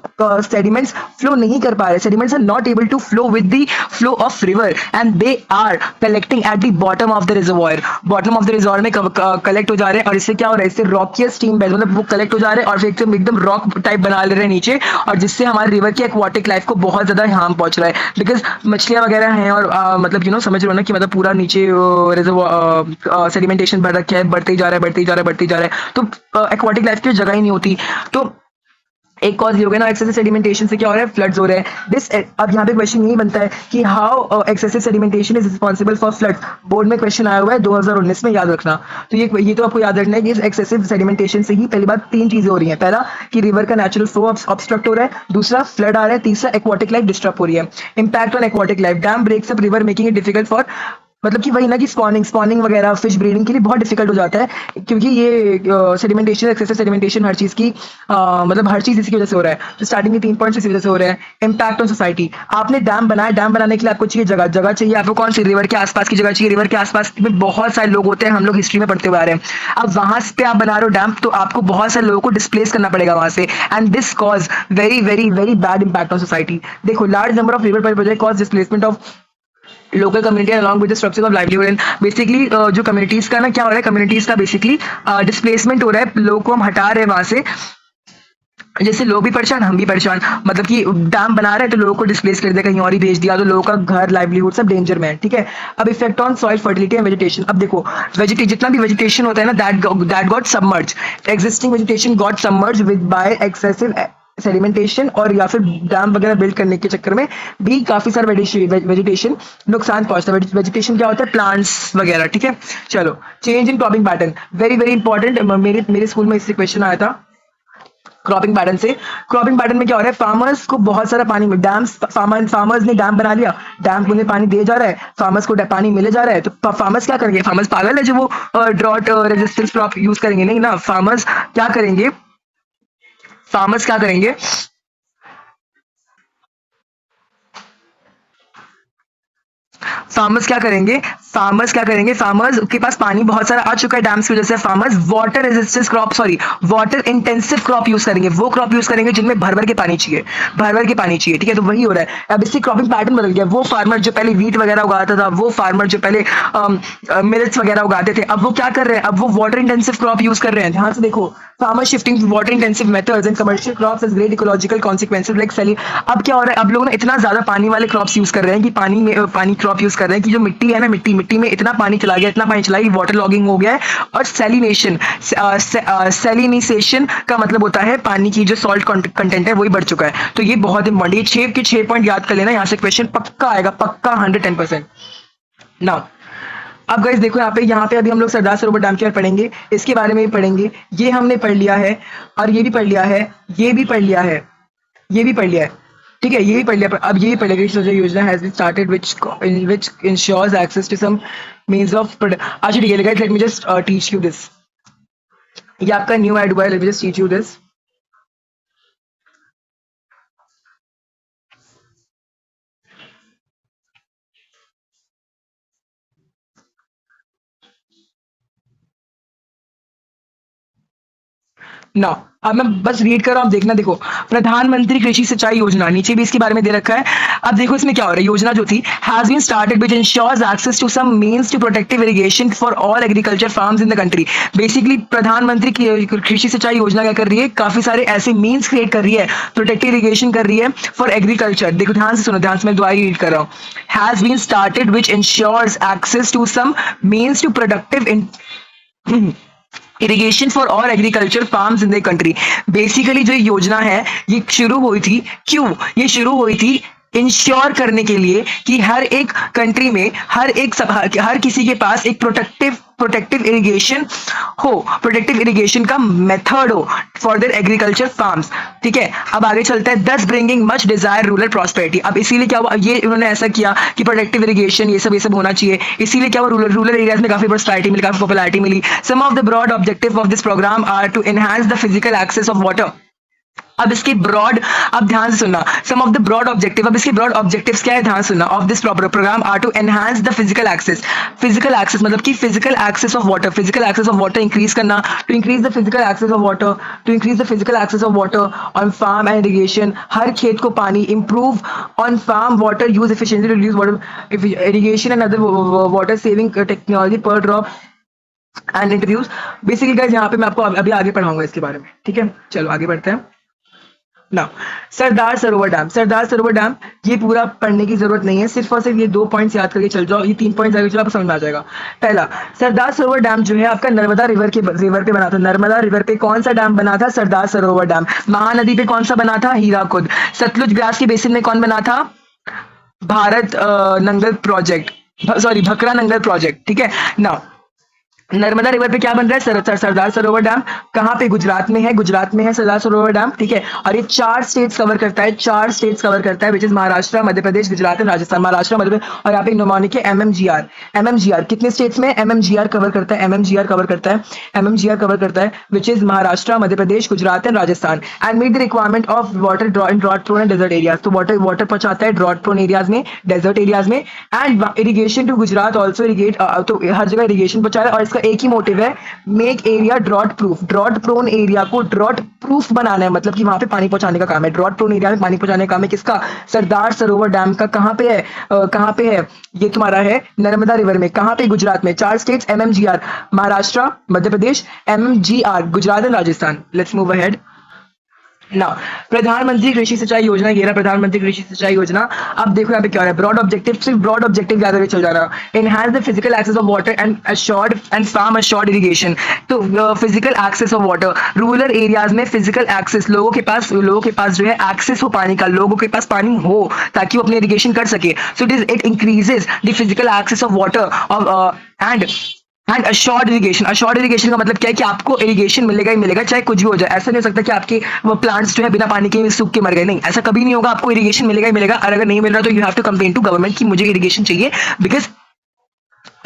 सेडिमेंट्स फ्लो नहीं कर पा रहे, sediments are not able to flow with the flow of river and they are collecting at the bottom of the reservoir, bottom of the reservoir में कलेक्ट हो जा रहे हैं, और इससे क्या हो रहा है, इससे रॉकियस स्टीम बेड, मतलब वो कलेक्ट हो जा रहे हैं और फिर एकदम रॉक टाइप बना ले रहे हैं नीचे, और जिससे हमारे रिवर की एक्वाटिक लाइफ को बहुत ज्यादा हार्म पहुंच रहा है, बिकॉज मछलियां वगैरह हैं, और मतलब समझ रहे हो ना कि मतलब पूरा नीचे सेडिमेंटेशन बढ़ रखा है, बढ़ते ही जा रहा है, बढ़ते ही जा रहा है, बढ़ते ही जा रहा है, तो एक्वाटिक लाइफ की जगह ही नहीं होती। तो एक कॉज ये हो गया ना, एक्सेसिव सेडिमेंटेशन से क्या हो रहा है, फ्लड्स हो रहे हैं। दिस अब यहाँ पे क्वेश्चन यही बनता है कि how excessive sedimentation is responsible for flood, board में क्वेश्चन आया हुआ है 2019 में, याद रखना। तो ये तो आपको याद रखना है कि इस एक्सेसिव सेडिमेंटेशन से ही पहली बात तीन चीजें हो रही हैं, पहला कि रिवर का नेचुरल फ्लो ऑब्स्ट्रक्ट हो रहा है, दूसरा फ्लड आ रहा है, तीसरा एक्वाटिक लाइफ डिस्टर्ब हो रही है। Impact on aquatic life, dam breaks up river making it difficult for, मतलब कि वही ना कि स्पॉनिंग वगैरह फिश ब्रीडिंग के लिए बहुत डिफिकल्ट हो जाता है, क्योंकि ये सेडिमेंटेशन, एक्सेसिव सेडिमेंटेशन हर चीज की मतलब हर चीज इसकी वजह से हो रहा है। तो स्टार्टिंग के 3 पॉइंट्स इसी वजह से हो रहे हैं। इम्पैक्ट ऑन सोसाइटी, आपने डैम बनाया, डैम बनाने के लिए आपको चाहिए जगह, जगह चाहिए आपको कौन सी, रिवर के आसपास की जगह चाहिए, रिवर के आसपास में बहुत सारे लोग होते हैं, हम लोग हिस्ट्री में पढ़ते हुए आ रहे हैं। अब वहां पे आप बना रहे हो डैम, तो आपको बहुत सारे लोगों को डिस्प्लेस करना पड़ेगा वहां से, and this cause very very very bad impact on society. देखो, large number of river project cause displacement of local community along with structure of livelihood and basically जो कम्युनिटीज का ना क्या हो रहा है, कम्युनिटीज का बेसिकली डिस्प्लेसमेंट हो रहा है, लोगों को हम हटा रहे हैं वहां से, जैसे लोग भी परेशान, हम भी परेशान, मतलब कि डैम बना रहे हैं तो लोगों को डिस्प्लेस कर दिया, कहीं और ही भेज दिया, तो लोगों का घर, लाइवलीहुड सब डेंजर में है, ठीक है। अब effect on soil fertility and vegetation, अब देखो जितना भी वेजिटेशन होता है ना, that got submerge, existing vegetation got submerge with by excessive sedimentation, और या फिर डैम वगैरह बिल्ड करने के चक्कर में भी काफी सारा वेजिटेशन नुकसान पहुंचता है। वेजिटेशन क्या होता है, प्लांट्स वगैरह, ठीक है। चलो, change in cropping pattern, very very important, मेरे स्कूल में इससे क्वेश्चन आया था क्रॉपिंग पैटर्न से। क्रॉपिंग पैटर्न में क्या हो रहा है, फार्मर्स को बहुत सारा पानी, डैम्स, फार्मर्स ने डैम बना लिया, डैम को उन्हें पानी दिया जा रहा है, फार्मर्स को पानी मिले जा रहा है, तो फार्मर्स क्या करेंगे, फार्मर्स पागल है जो वो ड्रॉट रेजिस्टेंस क्रॉप यूज करेंगे, नहीं ना, फार्मर्स क्या करेंगे, फार्मर्स क्या करेंगे, फार्मर्स क्या करेंगे, फार्मर्स के पास पानी बहुत सारा आ चुका है डैम्स की वजह से, farmers water resistance crop, sorry water intensive crop use करेंगे, वो क्रॉप यूज करेंगे जिनमें भर भर के पानी चाहिए, भर भर के पानी चाहिए, ठीक है। तो वही हो रहा है, अब इससे क्रॉपिंग पैटर्न बदल गया, वो फार्मर जो पहले वीट वगैरह उगाता था, वो फार्मर जो पहले मिलेट्स वगैरह उगाते थे, अब वो क्या कर रहे हैं, अब वो वाटर इंटेंसिव क्रॉप यूज कर रहे हैं। ध्यान से देखो, farmer shifting water intensive methods and commercial crops has great ecological consequences like selling. अब क्या हो रहा है, अब लोग ना इतना ज्यादा पानी वाले क्रॉप्स यूज कर रहे हैं कि पानी क्रॉप यूज कर रहे हैं कि जो मिट्टी है ना, मिट्टी में इतना पानी चला गया, इतना पानी चला गया, वाटर लॉगिंग हो गया है, और सेलिनेशन का मतलब होता है पानी की जो सॉल्ट कंटेंट है वही बढ़ चुका है। तो ये बहुत इंपॉर्टेंट, ये 6 के 6 पॉइंट याद कर लेना, यहाँ से क्वेश्चन पक्का आएगा, पक्का 110%। नाउ अब गाइस देखो, यहाँ पे अभी हम लोग सरदार सरोवर डैम के बारे पढ़ेंगे, इसके बारे में भी पढ़ेंगे, ये हमने पढ़ लिया है, और ये भी पढ़ लिया है, ये भी पढ़ लिया है, ये भी पढ़ लिया है, ठीक है, ये भी पढ़ लिया। अब ये भी पढ़ लिया कि योजना has been started which ensures access to some means of अच्छा ठीक है guys, let me just teach you this, ये आपका न्यू ऐड हुआ है, let me just teach you this. ना, अब मैं बस रीड कर रहा हूं, आप देखना। देखो, प्रधानमंत्री कृषि सिंचाई योजना, नीचे भी इसके बारे में दे रखा है। अब देखो इसमें क्या हो रहा है, योजना जो थी has been started which ensures access to some means to protective irrigation for all agriculture farms in the country. Basically Pradhan Mantri Krishi सिंचाई योजना क्या कर रही है, काफी सारे ऐसे मींस क्रिएट कर रही है, प्रोटेक्टिव इरिगेशन कर रही है फॉर एग्रीकल्चर। देखो ध्यान से सुनो, ध्यान से मैं दोबारा रीड कर रहा हूँ, has been started which ensures access to some means to productive irrigation for all agriculture farms in the country. Basically जो योजना है ये शुरू हुई थी, क्यों ये शुरू हुई थी, इंश्योर करने के लिए कि हर एक कंट्री में हर किसी के पास एक प्रोटेक्टिव इरिगेशन हो, प्रोटेक्टिव इरिगेशन का मेथड हो फॉर देयर एग्रीकल्चर फार्म्स। ठीक है, अब आगे चलता है, this bringing much desire rural prosperity. अब इसीलिए क्या हुआ, ये उन्होंने ऐसा किया कि प्रोटेक्टिव इरिगेशन ये सब होना चाहिए, इसीलिए क्या हुआ, रूरल एरियाज में काफी प्रॉस्पेरिटी मिली, काफी पॉपुलैरिटी मिली। Some of the broad objective of this program are to enhance the physical access of water. अब इसके ब्रॉड, अब ध्यान से सुनना, some of the broad objective, अब इसके ब्रॉड ऑब्जेक्टिव्स क्या है, ध्यान सुनना, of this program are to enhance the physical access. Physical access मतलब कि physical access of water, physical access of water increase करना, to increase the physical access of water, to increase the physical access of water on farm and irrigation, हर खेत को पानी, improve on farm water use efficiency, reduce water irrigation and other water saving technology पर drop and introduce. Basically guys यहाँ पे मैं आपको अभी आगे पढ़ाऊंगा इसके बारे में। ठीक है, चलो आगे बढ़ते हैं। ना सरदार सरोवर डैम, सरदार सरोवर डैम ये पूरा पढ़ने की जरूरत नहीं है, सिर्फ और सिर्फ ये 2 पॉइंट्स याद करके चल जाओ, ये 3 पॉइंट्स आगे चलो आपको समझ में आ जाएगा। पहला, सरदार सरोवर डैम जो है आपका नर्मदा रिवर पे बना था। नर्मदा रिवर पे कौन सा डैम बना था, सरदार सरोवर डैम। महानदी पे कौन सा बना था, हीराकुद। सतलुज ब्यास के बेसिन में कौन बना था, Bharat Nangal project, sorry Bhakra Nangal project. ठीक है ना, नर्मदा रिवर पे क्या बन रहा है, सरदार सरोवर डैम। कहाँ पे, गुजरात में है, गुजरात में है सरदार सरोवर डैम। ठीक है, और ये 4 स्टेट्स कवर करता है, 4 स्टेट्स कवर करता है, which is Maharashtra, Madhya Pradesh, Gujarat and Rajasthan. Maharashtra, Madhya Pradesh, और यहाँ पे नोमानिक है एमएमजीआर। एमएमजीआर कितने स्टेट्स में, एमएमजीआर कवर करता है, एमएमजीआर कवर करता है, एमएमजीआर कवर करता है, which is Maharashtra, Madhya Pradesh, Gujarat and Rajasthan. And meet the requirement of water in drought prone and desert areas. तो वाटर पहुंचाता है ड्रॉट प्रोन एरियाज में, डेजर्ट एरियाज में। And irrigation to Gujarat also irrigate, तो हर जगह इरिगेशन पहुंचा रहा है, और इसका एक ही मोटिव है, make area drought proof. Drought prone area को ड्रॉट प्रूफ बनाना है, मतलब कि वहां पे पानी पहुंचाने का काम है। ड्रॉट प्रोन एरिया में पानी पहुंचाने का काम है किसका, सरदार सरोवर डैम का। कहां पे है, कहां पे है ये तुम्हारा है, नर्मदा रिवर में। कहां पे, गुजरात में। 4 states MMGR, Maharashtra, Madhya Pradesh, MMGR, Gujarat and Rajasthan. Let's move ahead ना, प्रधानमंत्री कृषि सिंचाई योजना, ये रहा प्रधानमंत्री कृषि सिंचाई योजना। अब देखो यहाँ पे क्या है, ब्रॉड ऑब्जेक्टिव, सिर्फ ब्रॉड ऑब्जेक्टिव याद करके चल जाना। Enhance the physical access of water and assured and farm assured irrigation. तो physical access of water, rural areas में फिजिकल एक्सेस, लोगों के पास जो है एक्सेस हो पानी का, लोगों के पास पानी हो ताकि वो अपने इरिगेशन कर सके। So it increases the physical access of water and assured irrigation. Assured irrigation का मतलब क्या है कि आपको इरिगेशन मिलेगा ही मिलेगा, चाहे कुछ भी हो जाए। ऐसा नहीं हो सकता कि आपके वो प्लांट्स जो है बिना पानी के सूख के मर गए, नहीं, ऐसा कभी नहीं होगा। आपको इरिगेशन मिलेगा ही मिलेगा, और अगर नहीं मिल रहा तो you have to complain to government कि मुझे इरिगेशन चाहिए, बिकॉज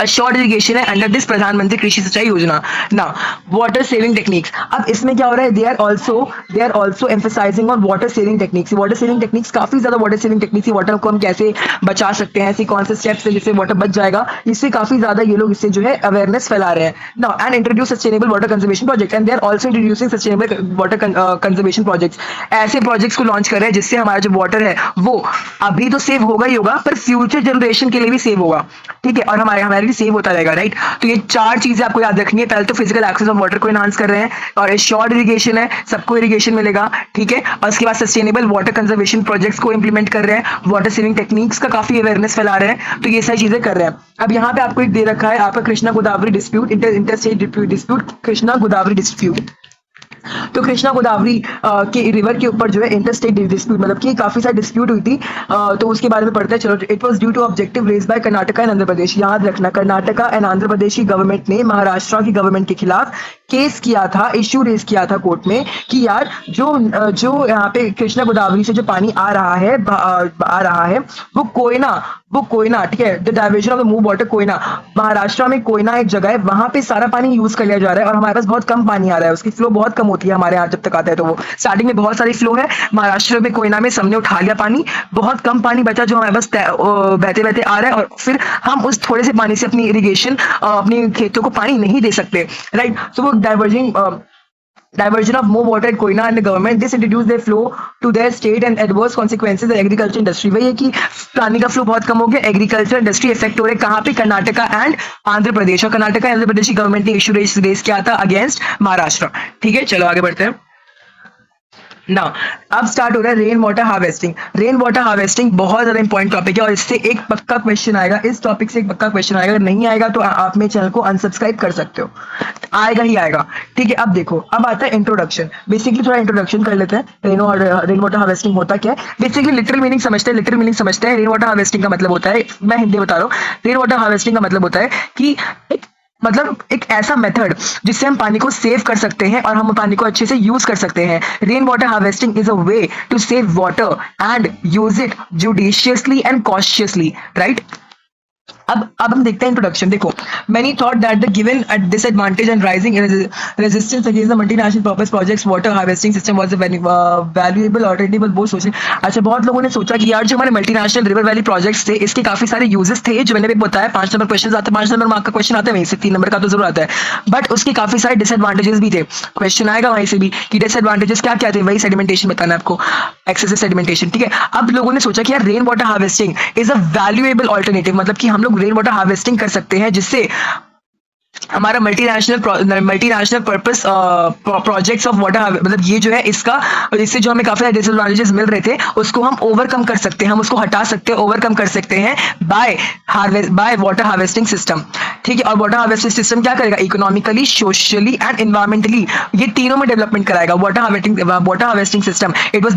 अश्योर्ड इरिगेशन है अंडर दिस प्रधानमंत्री कृषि सिंचाई योजना। ना, वाटर सेविंग टेक्निक्स। अब इसमें क्या हो रहा है, they are also emphasizing on water saving techniques. Water saving techniques, काफी ज्यादा वाटर सेविंग टेक्निक्स, वाटर को हम कैसे बचा सकते हैं, ऐसे कौन से स्टेप्स है जिससे वाटर बच जाएगा, इससे काफी ज्यादा ये लोग इससे जो है अवेयरनेस फैला रहे हैं। ना, and introduce sustainable water conservation project, and they are also introducing sustainable water conservation projects. ऐसे प्रोजेक्ट्स को लॉन्च कर रहे हैं जिससे हमारा जो वाटर है वो अभी तो सेव होगा ही होगा, पर फ्यूचर जनरेशन के लिए भी सेव होगा। ठीक है, और हमारे लिए सेव होता रहेगा, राइट। तो ये 4 चीजें आपको याद रखनी है। पहले तो फिजिकल एक्सेस ऑफ वाटर को एनहांस कर रहे हैं, और एश्योर्ड इरिगेशन है, सबको इरिगेशन मिलेगा। ठीक है, और उसके बाद सस्टेनेबल वाटर कंजर्वेशन प्रोजेक्ट्स को इंप्लीमेंट कर रहे हैं, वाटर सेविंग टेक्निक्स का काफी अवेयरनेस फैला रहे हैं। तो ये सारी चीजें कर रहे हैं। अब यहाँ पे आपको एक दे रखा है आपका Krishna Godavari dispute, interstate dispute, Krishna Godavari dispute. तो कृष्णा गोदावरी के रिवर के ऊपर जो है इंटरस्टेट डिस्प्यूट, मतलब कि काफी सारी डिस्प्यूट हुई थी, तो उसके बारे में पढ़ते हैं। चलो, it was due to objective raise by Karnataka and Andhra Pradesh. याद रखना, कर्नाटका एंड आंध्र प्रदेश की गवर्नमेंट ने महाराष्ट्र की गवर्नमेंट के खिलाफ केस किया था, इश्यू रेज किया था कोर्ट में कि यार जो यहाँ पे कृष्णा गोदावरी से जो पानी आ रहा है वो कोयना, ठीक है, the diversion of the move water Koyna, Maharashtra में कोयना एक जगह है, वहां पे सारा पानी यूज कर लिया जा रहा है, और हमारे पास बहुत कम पानी आ रहा है, उसकी फ्लो बहुत कम होती है हमारे यहाँ जब तक आता है। तो वो स्टार्टिंग में बहुत सारी फ्लो है, महाराष्ट्र में कोयना में सबने उठा लिया पानी, बहुत कम पानी बचा जो हमारे पास बहते बहते आ रहा है, और फिर हम उस थोड़े से पानी से अपनी इरिगेशन, अपनी खेतों को पानी नहीं दे सकते, राइट। सो वो diversion of more water at Koyna and the government, this introduced their flow to their state and adverse consequences the agriculture industry। वही है कि पानी का फ्लो बहुत कम हो गया, एग्रीकल्चर इंडस्ट्री इफेक्ट हो रहा है। कहाँ पे, कर्नाटका एंड आंध्र प्रदेश, और कर्नाटका आंध्र प्रदेश की गवर्नमेंट ने इशू रेस किया था अगेंस्ट महाराष्ट्र। ठीक है, चलो आगे बढ़ते हैं। ना अब स्टार्ट हो रहा है rain water harvesting. Rain water harvesting बहुत ज्यादा इंपॉर्टेंट टॉपिक है और इससे एक पक्का क्वेश्चन आएगा, इस टॉपिक से एक पक्का क्वेश्चन आएगा। अगर नहीं आएगा तो आप मेरे चैनल को अनसब्सक्राइब कर सकते हो, आएगा ही आएगा। ठीक है, अब देखो, अब आता है इंट्रोडक्शन। बेसिकली थोड़ा इंट्रोडक्शन कर लेते हैं। रेन वाटर हार्वेस्टिंग होता क्या है, बेसिकली लिटरल मीनिंग समझते हैं। लिटरल मीनिंग समझते हैं। रेन वाटर हार्वेस्टिंग का मतलब होता है, मैं हिंदी बता रहा हूँ, रेन वाटर हार्वेस्टिंग का मतलब होता है कि मतलब एक ऐसा मेथड जिससे हम पानी को सेव कर सकते हैं और हम पानी को अच्छे से यूज कर सकते हैं। Rain water harvesting is a way to save water and use it judiciously and cautiously, right. अब हम देखते हैं इंट्रोडक्शन। देखो, many thought that the given at disadvantage and rising resistance against the multinational purpose projects water harvesting system was a valuable alternative but both social। अच्छा, बहुत लोगों ने सोचा कि यार जो हमारे मल्टीनेशनल रिवर वैली प्रोजेक्ट्स थे इसके काफी सारे यूजेस थे, जो मैंने भी बताया 5 नंबर क्वेश्चन आते हैं, 5 नंबर मार्क का क्वेश्चन आता है, वहीं से 3 नंबर का तो जरूर आता है, बट उसके काफी सारे डिसएडवांटेजेस भी थे। क्वेश्चन आएगा वहीं से भी कि डिसएडवांटेजेस क्या क्या थे, वही सेडिमेंटेशन बताना है आपको, एक्सेसिव सेडिमेंटेशन। ठीक है, अब लोगों ने सोचा कि यार rain water harvesting is a valuable alternative, मतलब कि हम लोग रेन वाटर हार्वेस्टिंग कर सकते हैं जिससे हमारा multinational purpose projects of water, मतलब ये जो है इसका, इससे जो हमें काफी सारे डिसएडवांटेजेस मिल रहे थे उसको हम ओवरकम कर सकते हैं, हम उसको हटा सकते हैं, ओवरकम कर सकते हैं बाय वाटर हार्वेस्टिंग सिस्टम। ठीक है, और वाटर हार्वेस्टिंग सिस्टम क्या करेगा, इकोनॉमिकली, सोशली एंड एनवायरमेंटली, ये तीनों में डेवलपमेंट कराएगा। Water harvesting system, it was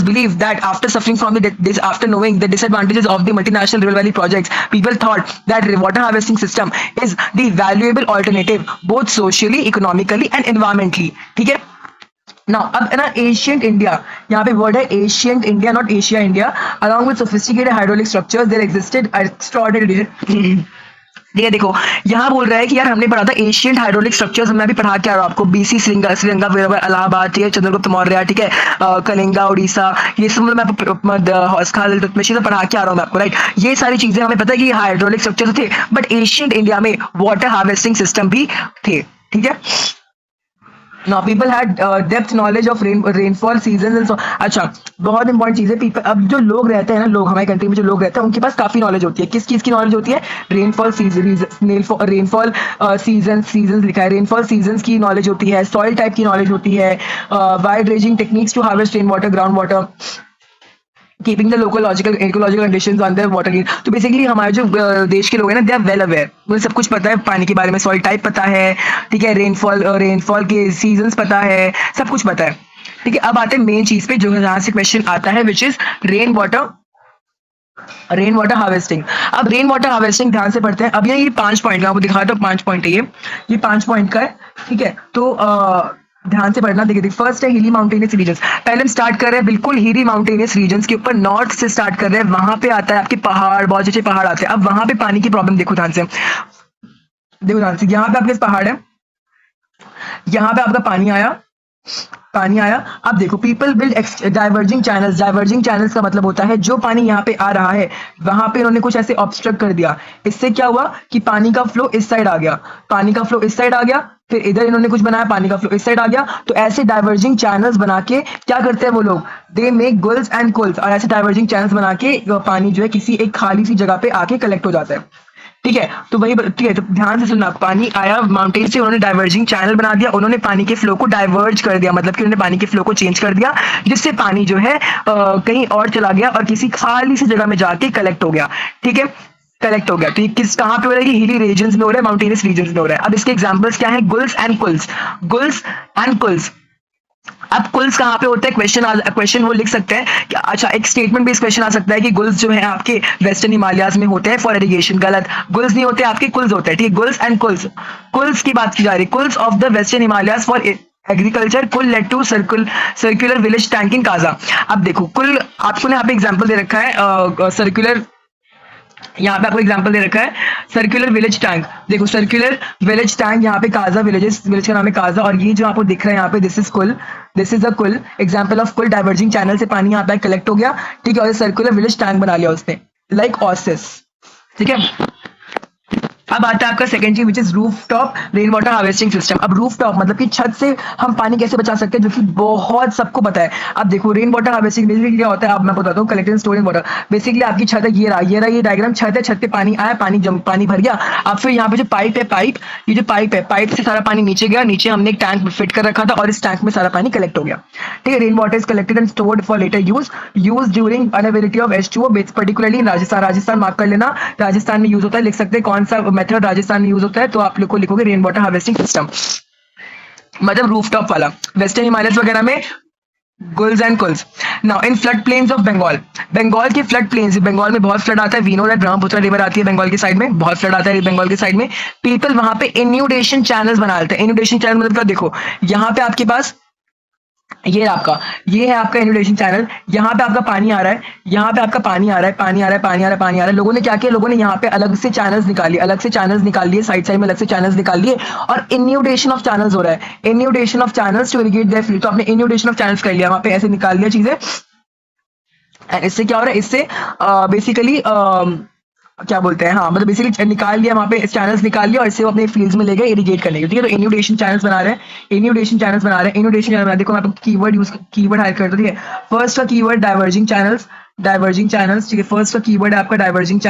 believe that after suffering from after knowing the disadvantages of the multinational river valley projects, people thought that water harvesting system is the valuable alternative both socially, economically and environmentally। ठीक है, now अब ना ancient India, यहाँ पे word है ancient India, not Asia India, along with sophisticated hydraulic structures there existed extraordinary ठीक है। देखो, यहाँ बोल रहा है कि यार हमने पढ़ा था एशियंट हाइड्रोलिक स्ट्रक्चर्स, मैं भी पढ़ा के आ रहा हूँ आपको, बीसी श्रीलंका वीरवर इलाहाबाद, ठीक है, चंद्रगुप्त मौर्य, ठीक है, कलिंगा उड़ीसा, ये सब मतलब मैं चीजें पढ़ा के आ रहा हूँ मैं आपको, राइट। ये सारी चीजें हमें पता है कि हाइड्रोलिक स्ट्रक्चर्स थे, बट एशियंट इंडिया में वाटर हार्वेस्टिंग सिस्टम भी थे। ठीक है, Now people had depth knowledge of rainfall seasons and so। अच्छा, बहुत इंपॉर्टेंट चीज है। पीपल, अब जो लोग रहते हैं ना, लोग हमारे कंट्री में जो लोग रहते हैं उनके पास काफी नॉलेज होती है। किस चीज की नॉलेज होती है, रेनफॉल सीजन लिखा है, रेनफॉल सीजन की नॉलेज होती है, सॉइल टाइप की नॉलेज होती है, wide ranging techniques to harvest rain water, ground water, keeping the local ecological conditions on the water need. तो बेसिकली हमारे जो देश के लोग हैं ना, दे आर वेल अवेयर, उन्हें सब कुछ पता है पानी के बारे में, सॉइल टाइप पता है, ठीक है, रेनफॉल के सीजन्स पता है, सब कुछ पता है। ठीक है, अब आते हैं मेन चीज पे जो जहां से क्वेश्चन आता है, which is rain water harvesting. अब रेन वाटर हार्वेस्टिंग ध्यान से पढ़ते हैं। अब ये 5 पॉइंट मैं आपको दिखाता हूँ, 5 पॉइंट है ये 5 पॉइंट का है। ठीक है, तो ध्यान से पढ़ना। देखिए, फर्स्ट है हिली माउंटेनियस रीजन्स। पहले हम स्टार्ट कर रहे हैं बिल्कुल हिली माउंटेनियस रीजन्स के ऊपर, नॉर्थ से स्टार्ट कर रहे हैं। वहां पे आता है आपके पहाड़, बहुत अच्छे पहाड़ आते हैं। अब वहां पे पानी की प्रॉब्लम देखो ध्यान से, यहाँ पे आपके पहाड़ है, यहाँ पे आपका पानी आया। अब देखो, people build diverging channels. Diverging channels का मतलब होता है जो पानी यहाँ पे आ रहा है वहां पे इन्होंने कुछ ऐसे ऑब्स्ट्रक्ट कर दिया। इससे क्या हुआ कि पानी का फ्लो इस साइड आ गया, फिर इधर इन्होंने कुछ बनाया, पानी का फ्लो इस साइड आ गया। तो ऐसे डाइवर्जिंग चैनल्स बना के क्या करते हैं वो लोग, दे मेक गुल्स एंड कुल्स, और ऐसे डाइवर्जिंग चैनल्स बना के पानी जो है किसी एक खाली सी जगह पे आके कलेक्ट हो जाता है। ठीक है, तो वही, ठीक है, तो ध्यान से सुनना। पानी आया माउंटेन से, उन्होंने डाइवर्जिंग चैनल बना दिया, उन्होंने पानी के फ्लो को डाइवर्ज कर दिया, मतलब कि उन्होंने पानी के फ्लो को चेंज कर दिया, जिससे पानी जो है कहीं और चला गया और किसी खाली सी जगह में जाके कलेक्ट हो गया। ठीक है, कलेक्ट हो गया। तो ये किस कहाँ पे हो रहा है, हिली रीजन्स में हो रहा है, माउंटेनियस रीजन्स में हो रहा है। अब इसके एग्जांपल्स क्या है, गुल्स एंड कुल्स। अब कुल्स कहाँ पे होता है, क्वेश्चन वो लिख सकते हैं कि अच्छा, एक स्टेटमेंट बेस्ड क्वेश्चन आ सकता है कि गुल्स जो है आपके वेस्टर्न हिमालयाज में होते हैं फॉर इरिगेशन। गलत, गुल्स नहीं होते आपके, कुल्स होते हैं। ठीक है, गुल्स एंड कुल्स की बात की जा रही है। Kuls of the western Himalayas for agriculture kul led to circular village tank in Kaza. अब देखो, कुल आपको यहाँ पे एग्जाम्पल दे रखा है, सर्कुलर, यहाँ पे आपको एग्जांपल दे रखा है सर्कुलर विलेज टैंक। देखो, सर्कुलर विलेज टैंक, यहाँ पे काजा विलेज का नाम है काजा, और ये जो आपको दिख रहा है यहाँ पे, दिस इज अ कुल, एग्जांपल ऑफ कुल। डाइवर्जिंग चैनल से पानी यहाँ पे कलेक्ट हो गया, ठीक है, और सर्कुलर विलेज टैंक बना लिया उसने, लाइक ऑसिस। ठीक है, अब आता है आपका सेकंड चीज which is roof top rain water harvesting system. अब रूफ टॉप मतलब कि छत से हम पानी कैसे बचा सकते हैं, जो कि बहुत सबको पता है। अब देखो रेन वाटर हार्वेस्टिंग बेसिकली क्या होता है, अब मैं बताता हूँ। कलेक्टिंग स्टोरिंग वाटर, बेसिकली आपकी छत है, ये डायग्राम छत है, छत पे पानी आया, पानी भर गया। अब फिर यहाँ पे जो पाइप है, ये जो पाइप है, पाइप से सारा पानी नीचे गया, नीचे हमने एक टैंक फिट कर रखा था और इस टैंक में सारा पानी कलेक्ट हो गया। ठीक है, rain water is collected and stored for later use during availability of H2O, particularly in Rajasthan mark कर लेना, राजस्थान में यूज होता है। लिख सकते हैं कौन सा मेथड राजस्थान में यूज होता है, तो आप लोग को लिखोगे रेन वाटर हार्वेस्टिंग सिस्टम, मतलब रूफटॉप वाला। वेस्टर्न हिमालयस वगैरह में guls and kuls. Now in flood plains of Bengal, Bengal के फ्लड प्लेन्स, बंगाल में बहुत फ्लड आता है। We know that Brahmaputra river आती है बंगाल की साइड में, बहुत फ्लड आता है बंगाल की साइड में। पीपल वहां पे इन्यूडेशन चैनल्स बना लेते हैं। इन्यूडेशन चैनल मतलब क्या, देखो यहाँ पे आपके पास ये है आपका इन्यूडेशन चैनल। यहाँ पे आपका पानी आ रहा है, यहाँ पे आपका पानी आ रहा है, पानी आ रहा है। लोगों ने क्या किया, लोगों ने यहाँ पे अलग से चैनल्स निकाल लिए, साइड में अलग से चैनल्स निकाल लिए और इन्यूडेशन ऑफ चैनल्स हो रहा है। Inundation of channels to irrigate their field, तो आपने इन्यूडेशन ऑफ चैनल्स कर लिया, वहां पे ऐसे निकाल लिया चीजें। एंड इससे क्या हो रहा है, इससे बेसिकली क्या बोलते हैं, हाँ मतलब बेसिकली निकाल लिया, वहां पे चैनल्स निकाल लिया और इससे वो अपने फील्ड्स में ले गए इरिगेट करने के लिए। ठीक है, तो इन्यूडेशन चैनल्स बना रहे हैं, इन्यूडेशन चैनल देखो मैं आपको कीवर्ड हाइड कर दो। ठीक है, फर्स्ट का कीवर्ड डाइवर्जिंग चैनल्स। ठीक है, फर्स्ट का कीवर्ड है आपका डाइवर्जिंग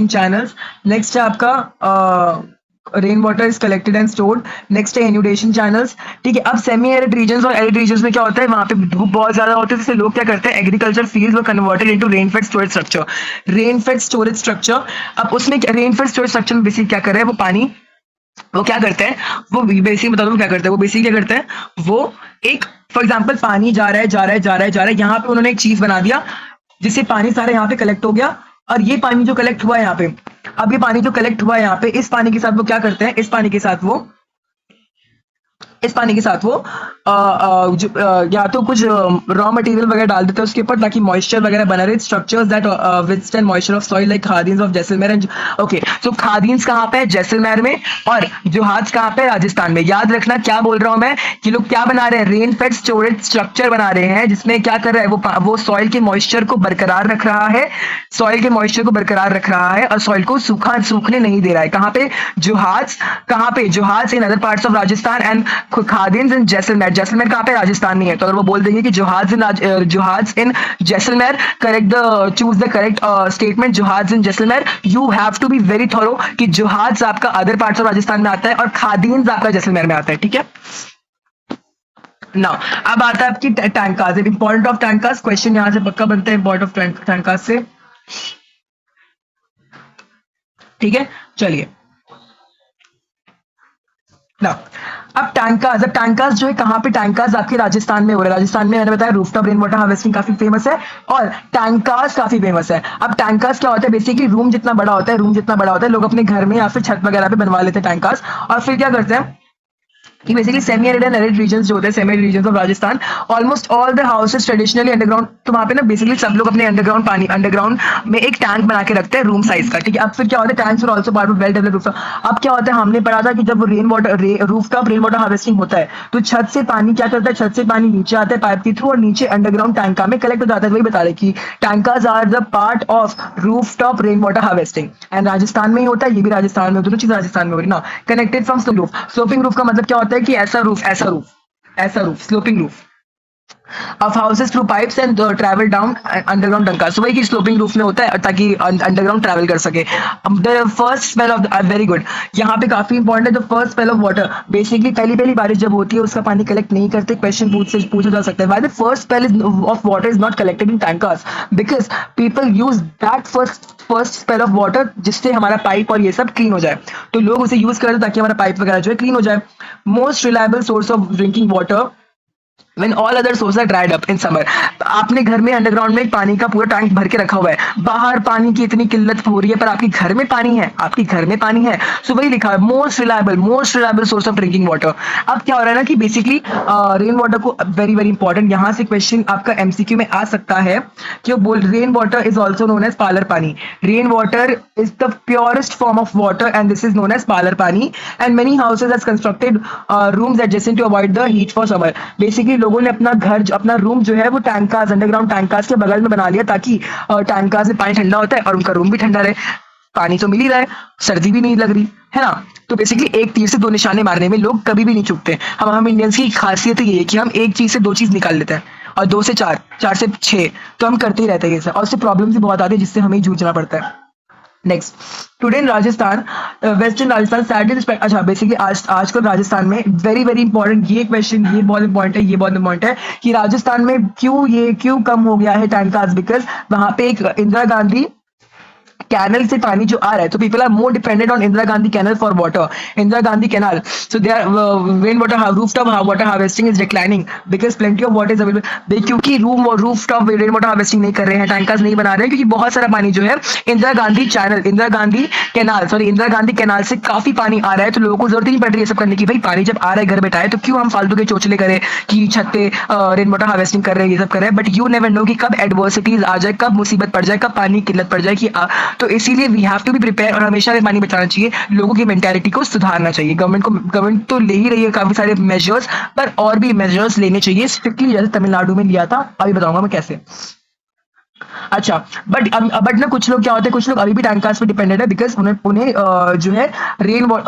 चैनल्स। नेक्स्ट है आपका rain water is collected and stored. Next है इन्यूडेशन चैनल्स। ठीक है, अब सेमी एरिड रीजन्स और एरिड रीजन्स में क्या होता है, वहां पे धूप बहुत ज्यादा होती है, इसलिए लोग क्या करते हैं, agriculture fields were converted into rainfed storage structure. अब उसमें रेनफेड स्टोरेज स्ट्रक्चर में बेसिकली क्या कर रहे हैं, वो पानी वो क्या करते हैं, वो बेसिकली बता दूं क्या करते हैं, वो बेसिकली क्या करते हैं, वो एक फॉर एग्जाम्पल पानी जा रहा है, यहाँ पे उन्होंने एक चीज बना दिया जिससे पानी सारा यहाँ पे कलेक्ट हो गया। और ये पानी जो कलेक्ट हुआ है यहाँ पे, अब ये पानी जो कलेक्ट हुआ है यहाँ पे, इस पानी के साथ वो क्या करते हैं, इस पानी के साथ वो या तो कुछ रॉ मटेरियल वगैरह डाल देते हैं उसके ऊपर, ताकि मॉइस्चर वगैरह बना रहे। Structures that withstand moisture of soil like khadins of Jaisalmer and okay. So khadins कहाँ पे है, जैसलमेर में, और जोहाज कहाँ पे, राजस्थान में। याद रखना क्या बोल रहा हूं मैं, कि लोग क्या बना रहे हैं, रेन फेड स्टोरेज स्ट्रक्चर बना रहे हैं, जिसमें क्या कर रहा है, वो सॉइल के मॉइस्चर को बरकरार रख रहा है, और सॉइल को सूखने नहीं दे रहा है। कहाँ पे, जोहाज in other parts of Rajasthan and khadins in Jaisalmer कहाँ पे, राजस्थान में है। तो अगर वो बोल देंगे कि जोहाज in Jaisalmer, choose the correct statement, जोहाज in Jaisalmer. You have to be very thorough कि जोहाज आपका अदर पार्ट्स ऑफ राजस्थान में आता है और खादीन्स आपका जैसलमेर में आता है। ठीक है, नाउ अब आता है आपकी टैंकास, इंपॉर्टेंट ऑफ टैंकास। क्वेश्चन यहां से पक्का बनता है इंपॉर्टेंट ऑफ टैंकास से। ठीक है, चलिए ना, अब टैंकास जो है, कहाँ पे टैंकास आपके राजस्थान में हो रहा है। राजस्थान में मैंने बताया रूफटॉप रेन वाटर हार्वेस्टिंग काफी फेमस है और टैंकास काफी फेमस है। अब टैंकास क्या होता है, बेसिकली रूम जितना बड़ा होता है, लोग अपने घर में या फिर छत वगैरह पे बनवा लेते हैं टैंकास, और फिर क्या करते हैं कि basically semi arid and arid regions जो होते हैं, semi arid regions of Rajasthan, almost all the houses traditionally underground. तो वहां पे ना बेसिकली सब लोग अपने अंडरग्राउंड में एक टैंक बना के रखते हैं रूम साइज का। ठीक है, अब फिर क्या होता है, tanks are also part of well developed rooftop. अब क्या होता है, हमने पढ़ा था कि जब रूफटॉप रेन वाटर हार्वेस्टिंग होता है, तो छत से पानी क्या करता है, छत से पानी नीचे आता है पाइप के थ्रू और नीचे अंडरग्राउंड टैंका में कलेक्ट हो जाता है। वही बता रहे कि tankas are the part of rooftop rain water harvesting, and Rajasthan में ही होता है, ये भी राजस्थान में, दोनों चीज राजस्थान में हो रही ना। कनेक्टेड फ्रॉम स्लोपिंग रूफ का मतलब क्या होता है कि ऐसा roof sloping roof of houses through pipes and travel down underground टंका। सो वही की स्लोपिंग रूफ में होता है ताकि अंडरग्राउंड ट्रैवल कर सके। The first spell of very good, यहाँ पे काफी इंपॉर्टेंट है। The first spell of water, basically पहली बारिश जब होती है उसका पानी कलेक्ट नहीं करते। क्वेश्चन पूछा जा सकता है, why the first spell of water is not collected in tankers, because people use that first spell of water जिससे हमारा पाइप और ये सब क्लीन हो जाए, तो लोग उसे यूज करते ताकि हमारा पाइप वगैरह जो है क्लीन हो जाए। Most reliable source of drinking water when all other sources are dried up in summer। आपने घर में अंडरग्राउंड में पानी का पूरा टैंक भर के रखा हुआ है, बाहर पानी की इतनी किल्लत हो रही है, पर आपके घर में पानी है, सो वही लिखा है most reliable source of drinking water. अब क्या हो रहा है ना कि बेसिकली रेन वाटर को वेरी वेरी इंपॉर्टेंट, यहाँ से क्वेश्चन आपका एमसीक्यू में आ सकता है कि rain water is also known as palar pani. Rain water is the purest form of water and this is known as palar pani, and many houses has constructed rooms adjacent to avoid the heat for summer. Basically लोगों ने अपना room जो है वो टैंकास, underground टैंकास के बगल में बना लिया ताकि टैंकास में पानी ठंडा होता है और उनका रूम भी ठंडा रहे। पानी तो मिल ही रहा है, सर्दी भी नहीं लग रही है ना। तो बेसिकली एक तीर से दो निशाने मारने में लोग कभी भी नहीं चूकते। हम इंडियंस की खासियत ये है कि हम एक चीज से दो चीज निकाल लेते हैं, और दो से चार, चार से छह, तो हम करते ही रहते हैं ये सब, और उससे प्रॉब्लम भी बहुत आती है जिससे हमें जूझना पड़ता है। Next, today in Rajasthan, western Rajasthan Saturday, अच्छा बेसिकली आजकल राजस्थान में वेरी वेरी इंपॉर्टेंट ये क्वेश्चन, ये बहुत इंपॉर्टेंट है, ये बहुत इंपॉर्टेंट है कि राजस्थान में क्यों कम हो गया है टैंकर्स, बिकॉज वहां पे एक इंदिरा गांधी कैनल से पानी जो आ रहा है, तो people are more dependent on Indira Gandhi canal for water, Indira Gandhi canal, so they are rain water rooftop water harvesting is declining because plenty of water is available, क्योंकि रूफटॉप रेन वाटर हार्वेस्टिंग नहीं कर रहे हैं, टैंकर्स नहीं बना रहे हैं, क्योंकि बहुत सारा पानी जो है इंदिरा गांधी चैनल, इंदिरा गांधी कैनाल से काफी पानी आ रहा है, तो लोगों को जरूरत ही नहीं पड़ रही है सब करने की। भाई पानी जब आ रहा है घर बैठा है, तो क्यों हम फालतू के चोचले करें कि छत पे रेन वाटर हार्वेस्टिंग कर रहे हैं, ये सब कर रहे हैं, बट यू नेवर नो कि कब एडवर्सिटीज आ जाए, कब मुसीबत पड़ जाए, कब पानी की किल्लत पड़ जाए तो इसीलिए we have to be prepare, और हमेशा पानी बचाना चाहिए, लोगों की मेंटालिटी को सुधारना चाहिए। गवर्नमेंट तो ले ही रही है काफी सारे मेजर्स, पर और भी मेजर्स लेने चाहिए, स्ट्रिक्टली जैसे तमिलनाडु में लिया था, अभी बताऊंगा मैं कैसे। अच्छा, बट ना कुछ लोग क्या होते हैं, कुछ लोग अभी भी टैंकर्स पे डिपेंडेंट है, बिकॉज उन्हें जो है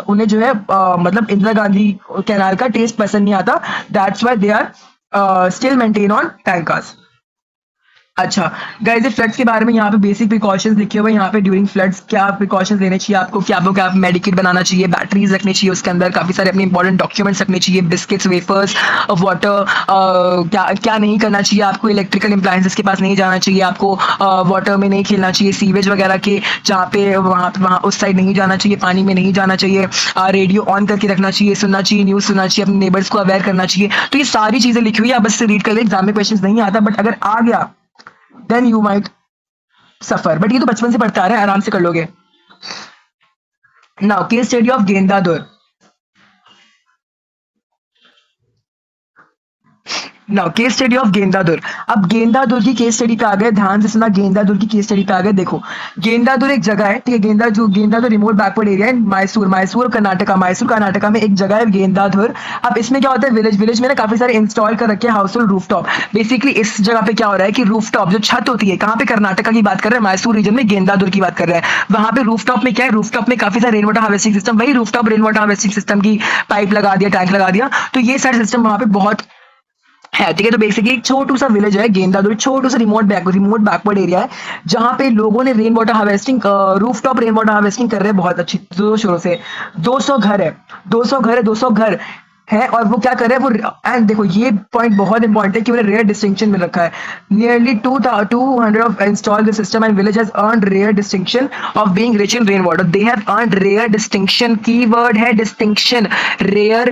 उन्हें जो है मतलब इंदिरा गांधी कैनाल का टेस्ट पसंद नहीं आता, that's why they are still maintain on tankers. अच्छा गाइस, फ्लड्स के बारे में यहाँ पे बेसिक प्रिकॉशंस लिखे हुए हैं, यहाँ पे ड्यूरिंग फ्लड्स क्या प्रिकॉशंस लेने चाहिए आपको, क्या मेडिकेट बनाना चाहिए, बैटरीज रखनी चाहिए उसके अंदर, काफी सारे अपने इंपॉर्टेंट डॉक्यूमेंट्स रखने चाहिए, बिस्किट्स, वेफर्स, वाटर, क्या नहीं करना चाहिए आपको, इलेक्ट्रिकल अप्लायंसेस के पास नहीं जाना चाहिए आपको, वाटर में नहीं खेलना चाहिए, सीवेज वगैरह के जहाँ पे वहाँ उस साइड नहीं जाना चाहिए, पानी में नहीं जाना चाहिए, रेडियो ऑन करके रखना चाहिए, सुनना चाहिए, न्यूज सुनना चाहिए, अपने नेबर्स को अवेयर करना चाहिए। तो ये सारी चीजें लिखी हुई है, आप बस रीड कर ले, एग्जाम में क्वेश्चन नहीं आता, बट अगर आ गया then you might suffer, but ये तो बचपन से पढ़ते आ रहे हैं, आराम से कर लोगे। Now case study of Gendathur, now case study of Gendathur. अब गेंदादुर की केस स्टडी पे आ गए, ध्यान से सुना, गेंदादुर की केस स्टडी पे आ गए। देखो गेंदादुर एक जगह है, ठीक है, गेंदादुर रिमोट बैकवर्ड एरिया है, मैसूर कर्नाटका में एक जगह है गेंदादुर। अब इसमें क्या होता है, विलेज में ना काफी सारे इंस्टॉल कर रखे हैं हाउस होल्ड रूफटॉप। बेसिकली इस जगह पे क्या हो रहा है कि रूफटॉप जो छत होती है, कहाँ पे, कर्नाटका की बात कर रहे हैं, मैसूर रीजन में गेंदादुर की बात कर रहे हैं, वहां पे रूफटॉप में क्या है, रूफटॉप में काफी सारे रेन वाटर हार्वेस्टिंग सिस्टम, वही rooftop rain water harvesting system की पाइप लगा दिया, टैंक लगा दिया, तो ये सारे सिस्टम वहां पे बहुत है, ठीक है। तो बेसिकली एक छोटू सा विलेज है गेंदादुर, छोटू सा रिमोट बैकवर्ड एरिया है, जहां पे लोगों ने rain water harvesting, rooftop rain water harvesting कर रहे हैं बहुत अच्छी जोरों शोरों से। 200 घर है, 200 घर है, और वो क्या कर रहे हैं, वो एंड देखो ये पॉइंट बहुत इंपॉर्टेंट है कि उन्हें रेयर डिस्टिंक्शन मिल रखा है, nearly 200 of installed the system and village has earned rare distinction of being rich in rain water, they have earned rare distinction, keyword है distinction, rare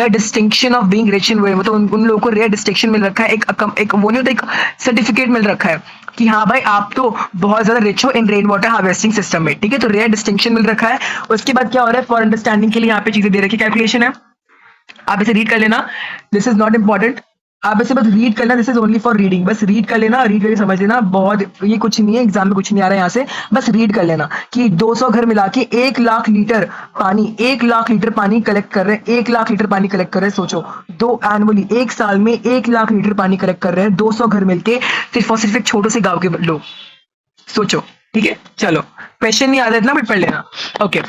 distinction of being rich in rain, मतलब उन लोगों को rare distinction मिल रखा है, एक वो नहीं होता, एक सर्टिफिकेट मिल रखा है कि हाँ भाई आप तो बहुत ज्यादा रिच हो इन रेन वाटर हार्वेस्टिंग सिस्टम में, ठीक है, तो रेयर डिस्टिंक्शन मिल रखा है। उसके बाद क्या हो रहा है, फॉर अंडरस्टैंडिंग के लिए यहाँ पे चीजें दे रखी, कैलकुलेशन है, आप इसे रीड कर लेना, दिस इज नॉट इंपॉर्टेंट, आप इसे बस रीड करना, this is only for reading, बस रीड कर लेना, रीड करके समझ लेना, बहुत ये कुछ नहीं है, एग्जाम में कुछ नहीं आ रहा है यहाँ से, बस रीड कर लेना कि 200 घर मिला के 1 लाख लीटर पानी कलेक्ट कर रहे हैं, 1 लाख लीटर पानी कलेक्ट कर रहे हैं, सोचो, दो एनुअली एक साल में 1 लाख लीटर पानी कलेक्ट कर रहे हैं 200 घर मिलके, सिर्फ और सिर्फ एक छोटे से गांव के लोग, सोचो, ठीक है। चलो क्वेश्चन नहीं आता इतना, बट पढ़ लेना, okay.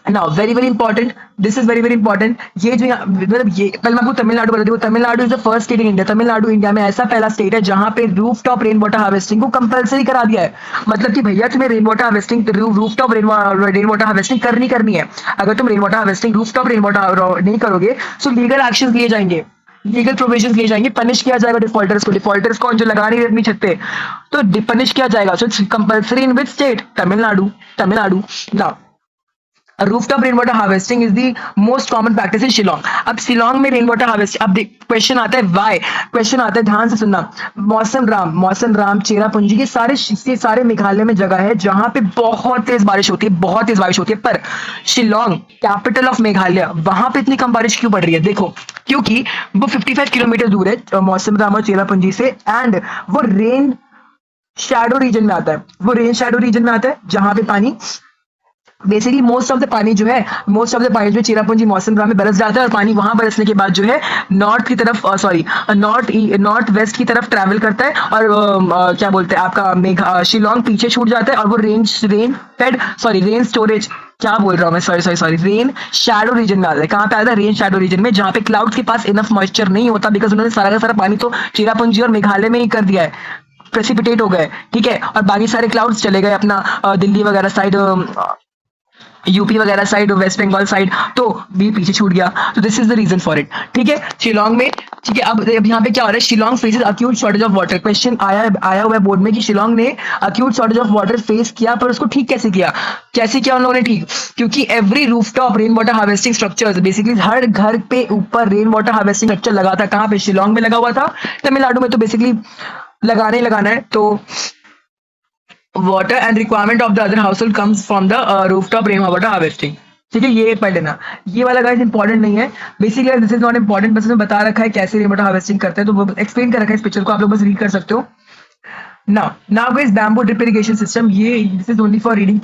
Now very very important, this is very very important, ये जो मतलब ये पहले मैं आपको तमिलनाडु बता दूं, Tamil Nadu is the first state in India, Tamil Nadu India में ऐसा पहला स्टेट है जहां पे रूफटॉप रेन वाटर हार्वेस्टिंग को कंपलसरी करा दिया है, मतलब कि भैया तुम्हें rain water harvesting, rooftop rain water harvesting करनी है, अगर तुम rain water harvesting rooftop rain water नहीं करोगे तो लीगल एक्शन लिए जाएंगे, लीगल प्रोविजन लिए जाएंगे, पनिश किया जाएगा डिफॉल्टर्स को जो लगा नहीं रहे अपनी छत पे, तो पनिश किया जाएगा। So it's compulsory in which state, Tamil Nadu. Now rooftop rain water harvesting is the most common practice in Shillong. अब शिलोंग में रेन वाटर हार्वेस्टिंग, अब क्वेश्चन आता है वाई, क्वेश्चन आता है, ध्यान से सुनना, मौसम राम, चेरापूंजी, ये सारे मेघालय में जगह है जहां पे बहुत तेज बारिश होती है, पर शिलोंग कैपिटल ऑफ मेघालय, वहां पे इतनी कम बारिश क्यों पड़ रही है, देखो, क्योंकि वो 55 किलोमीटर दूर है मौसम राम और चेरापूंजी से, एंड वो रेन शैडो रीजन में आता है, जहां पे पानी बेसिकली मोस्ट ऑफ द पानी जो है चेरापूंजी मौसम में बरस जाता है और पानी वहां बरसने के बाद जो है नॉर्थ की तरफ नॉर्थ वेस्ट की तरफ ट्रैवल करता है और क्या बोलते हैं आपका शिलोंग पीछे छूट जाता है और वो रेन स्टोरेज क्या बोल रहा हूँ मैं, सॉरी रेन शैडो रीजन में आता है। कहाँ पे आता है? रेन शैडो रीजन में, जहाँ पे क्लाउड्स के पास इनफ मॉइस्चर नहीं होता, बिकॉज उन्होंने सारा का सारा पानी तो चेरापूंजी और मेघालय में ही कर दिया है, प्रेसिपिटेट हो गए, ठीक है, और बाकी सारे क्लाउड्स चले गए अपना दिल्ली वगैरह साइड, यूपी वगैरह साइड, वेस्ट बंगाल साइड, तो भी पीछे छूट गया। तो this is the reason for it, ठीक है। शिलोंग में, ठीक है, अब यहाँ पे क्या हो रहा है, Shillong faces acute shortage of water. Question आया हुआ है बोर्ड में कि शिलोंग ने acute shortage of water face किया, पर उसको ठीक कैसे किया उन लोगों ने ठीक? क्योंकि every rooftop rain water harvesting structures, basically हर घर पे ऊपर रेन वाटर हार्वेस्टिंग स्ट्रक्चर लगा था। कहाँ पे? शिलोंग में लगा हुआ था। तमिलनाडु में तो बेसिकली लगाना है, तो water and requirement of the other household comes from the rooftop rainwater harvesting, ठीक है, ये पढ़ लेना। ये वाला गाइस इंपॉर्टेंट नहीं है, basically this is not important, बस इसमें बता रखा है कैसे रेन वाटर हार्वेस्टिंग करते हैं, तो वो एक्सप्लेन कर रखा है इस पिक्चर को, आप लोग बस रीड कर सकते हो। Now guys bamboo drip irrigation system, ये this is only for reading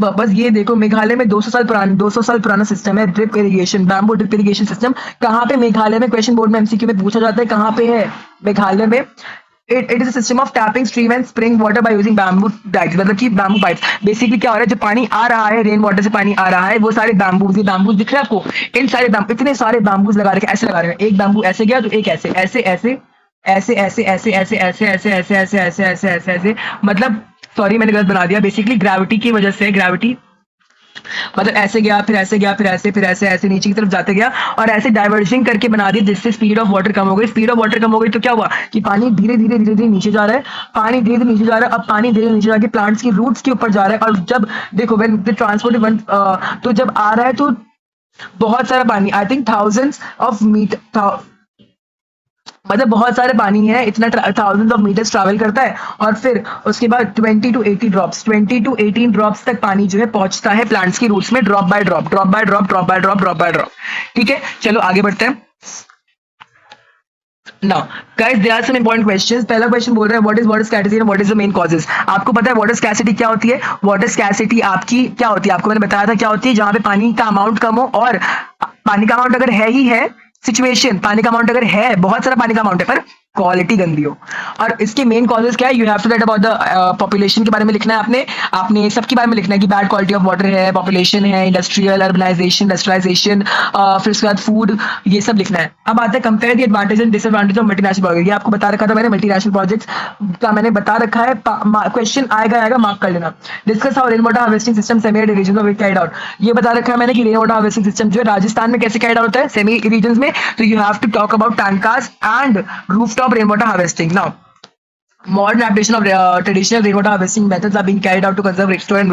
purpose, ये देखो मेघालय में 200 साल पुराना सिस्टम है drip irrigation, bamboo drip irrigation system. कहाँ पे? मेघालय में। क्वेश्चन बोर्ड में एमसीक्यू में पूछा जाता है कहाँ पे है? मेघालय में। It is a system of tapping stream and spring water by using bamboo pipes, मतलब कि bamboo pipes। बेसिकली क्या हो रहा है, जो पानी आ रहा है, रेन वाटर से पानी आ रहा है, वो सारे बैम्बूज दिख रहे हैं आपको, इन सारे इतने सारे बैम्बूज लगा रखे, ऐसे लगा रहे हैं, एक बैम्बू ऐसे गया तो एक ऐसे ऐसे ऐसे ऐसे ऐसे ऐसे ऐसे ऐसे ऐसे ऐसे ऐसे ऐसे ऐसे ऐसे ऐसे, मतलब सॉरी मैंने गलत बना दिया, बेसिकली ग्रेविटी की वजह से, ग्रेविटी मतलब ऐसे गया फिर ऐसे गया फिर ऐसे नीचे की तरफ जाते गया और ऐसे डाइवर्जिंग करके बना दिया, जिससे स्पीड ऑफ वाटर कम हो गई। स्पीड ऑफ वाटर कम हो गई तो क्या हुआ कि पानी धीरे धीरे नीचे जा रहा है, अब पानी धीरे नीचे जाके प्लांट्स की रूट्स के ऊपर जा रहा है। और जब देखो व्हेन द ट्रांसपोर्ट तो जब आ रहा है तो बहुत सारा पानी, I think thousands of meter, मतलब बहुत सारे पानी है, इतना थाउजेंड्स ऑफ मीटर्स ट्रैवल करता है और फिर उसके बाद 20 to 18 ड्रॉप्स तक पानी जो है पहुंचता है प्लांट्स की रूट्स में, ड्रॉप बाय ड्रॉप। ठीक है, चलो आगे बढ़ते हैं। Now, guys, there are some important questions. पहला क्वेश्चन बोल रहा है what is water scarcity and what is the main causes। आपको पता है water scarcity क्या होती है? water scarcity आपकी क्या होती है? आपको मैंने बताया था क्या होती है, जहां पे पानी का अमाउंट कम हो और पानी का अमाउंट अगर है ही है, सिचुएशन पानी का अमाउंट अगर है, बहुत सारा पानी का अमाउंट है पर क्वालिटी गंदी हो। और इसके मेन कॉजेज क्या है? You have to write about the population के बारे में लिखना है, आपने सबके बारे में लिखना है कि बैड क्वालिटी ऑफ वाटर है, पॉपुलेशन है, इंडस्ट्रियल अर्बनाइजेशन, इंडस्ट्रियलाइजेशन, फिर उसके बाद फूड, ये सब लिखना है। अब आता है compare the advantage and disadvantage of multinational project. ये आपको बता रखा था मैंने, मल्टीनेशनल प्रोजेक्ट्स का मैंने बता रखा है, क्वेश्चन आएगा मार्क कर लेना। Discuss how rain water harvesting system semi arid region में कैरिड आउट। ये बता रखा है मैंने कि रेन वाटर हार्वेस्टिंग सिस्टम जो है राजस्थान में कैसे कैरिड आउट होता है, सेमी रीजन में। तो you have to talk about tankas and rooftop rain water harvesting. Now, modern application of traditional rainwater harvesting methods are being carried out to conserve, restore and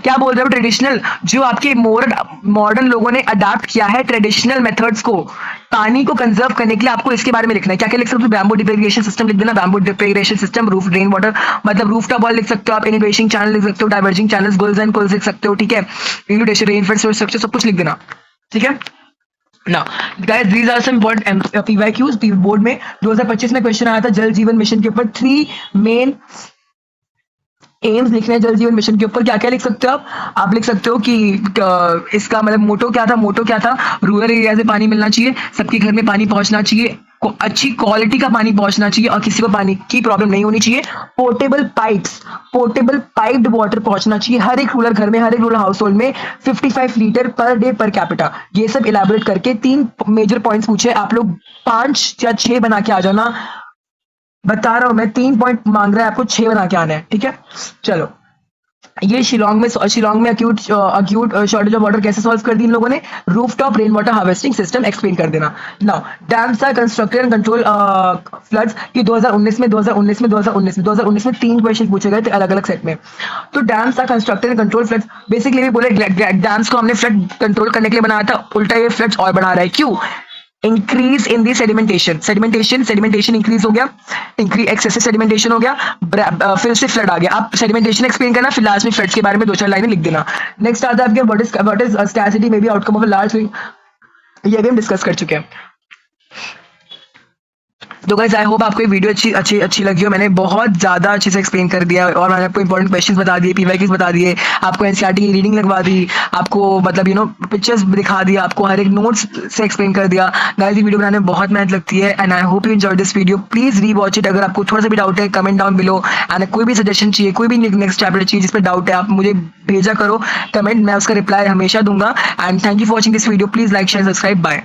क्या बोल रहे हो? ट्रेडिशनल जो आपके मॉडर्न लोगों ने अडाप्ट किया है ट्रेडिशनल मेथड्स को पानी को कंजर्व करने के लिए, आपको इसके बारे में लिखना है। क्या क्या लिख सकते हो? बैम्बू ड्रिप इरिगेशन सिस्टम लिख देना, bamboo drip irrigation system, roof rain water मतलब रूफ टॉप लिख सकते हो आप, इनिवेशन चैनल लिख सकते हो, डाइवर्जिंग चैनल्स, गुल्स एंड कुल्स लिख सकते हो, ठीक है, इंक्लूडेशन रेनफॉल स्ट्रक्चर, सब कुछ लिख देना, ठीक है। Now, guys, these are some important PYQs। Board में 2025 में क्वेश्चन आया था जल जीवन मिशन के ऊपर, 3 मेन एम्स लिखने हैं जल जीवन मिशन के ऊपर। क्या क्या लिख सकते हो आप लिख सकते हो कि इसका मतलब मोटो क्या था, रूरल एरिया से पानी मिलना चाहिए, सबके घर में पानी पहुंचना चाहिए, अच्छी क्वालिटी का पानी पहुंचना चाहिए और किसी को पानी की प्रॉब्लम नहीं होनी चाहिए, पोर्टेबल पाइप्ड वाटर पहुंचना चाहिए हर एक रूरल घर में, हर एक रूरल हाउस होल्ड में, 55 litre per day per capita. ये सब इलैबोरेट करके 3 मेजर पॉइंट्स पूछे, आप लोग 5 या 6 बना के आ जाना। बता रहा हूं मैं, 3 पॉइंट मांग रहा है आपको, 6 बना के आना है, ठीक है। चलो, ये शिलोंग में अक्यूट शॉर्टेज ऑफ वाटर कैसे सॉल्व कर दी इन लोगों ने? Rooftop rain water harvesting system explain कर देना। Now, dams are constructed and control floods की 2019 में 3 क्वेश्चन पूछे गए थे अलग अलग सेट में। तो dams are constructed and control floods, basically भी बोले डैम्स को हमने फ्लड कंट्रोल करने के लिए बनाया था, उल्टा ये फ्लड्स और बढ़ा रहा है। क्यों? Increase in the sedimentation increase हो गया, एक्सेसिव सेडिमेंटेशन हो गया, फिर से फ्लड आ गया। आप सेडिमेंटेशन एक्सप्लेन करना, फिर लास्ट में फ्लड्स के बारे में 2-4 लाइनें लिख देना। नेक्स्ट आता है आपके what is scarcity may be outcome of a large, ये भी हम डिस्कस कर चुके हैं। तो गाइज आई होप आपको ये वीडियो अच्छी लगी हो। मैंने बहुत ज़्यादा अच्छे से एक्सप्लेन कर दिया और मैंने आपको इंपॉर्टेंट क्वेश्चंस बता दिए, पीवाईक्यूज बता दिए, आपको एनसीईआरटी की रीडिंग लगवा दी, आपको मतलब पिक्चर्स दिखा दिया, आपको हर एक नोट्स से एक्सप्लेन कर दिया। गाइज ये वीडियो बनाने में बहुत मेहनत लगती है and I hope you enjoy this video. Please री वॉच इट। अगर आपको थोड़ा सा भी डाउट है कमेंट डाउन बिलो एंड कोई भी सजेशन चाहिए, कोई भी नेक्स्ट चैप्टर चाहिए जिस पर डाउट है, आप मुझे भेजा करो कमेंट, मैं उसका रिप्लाई हमेशा दूंगा। And thank you for watching this video. Please like share subscribe. Bye.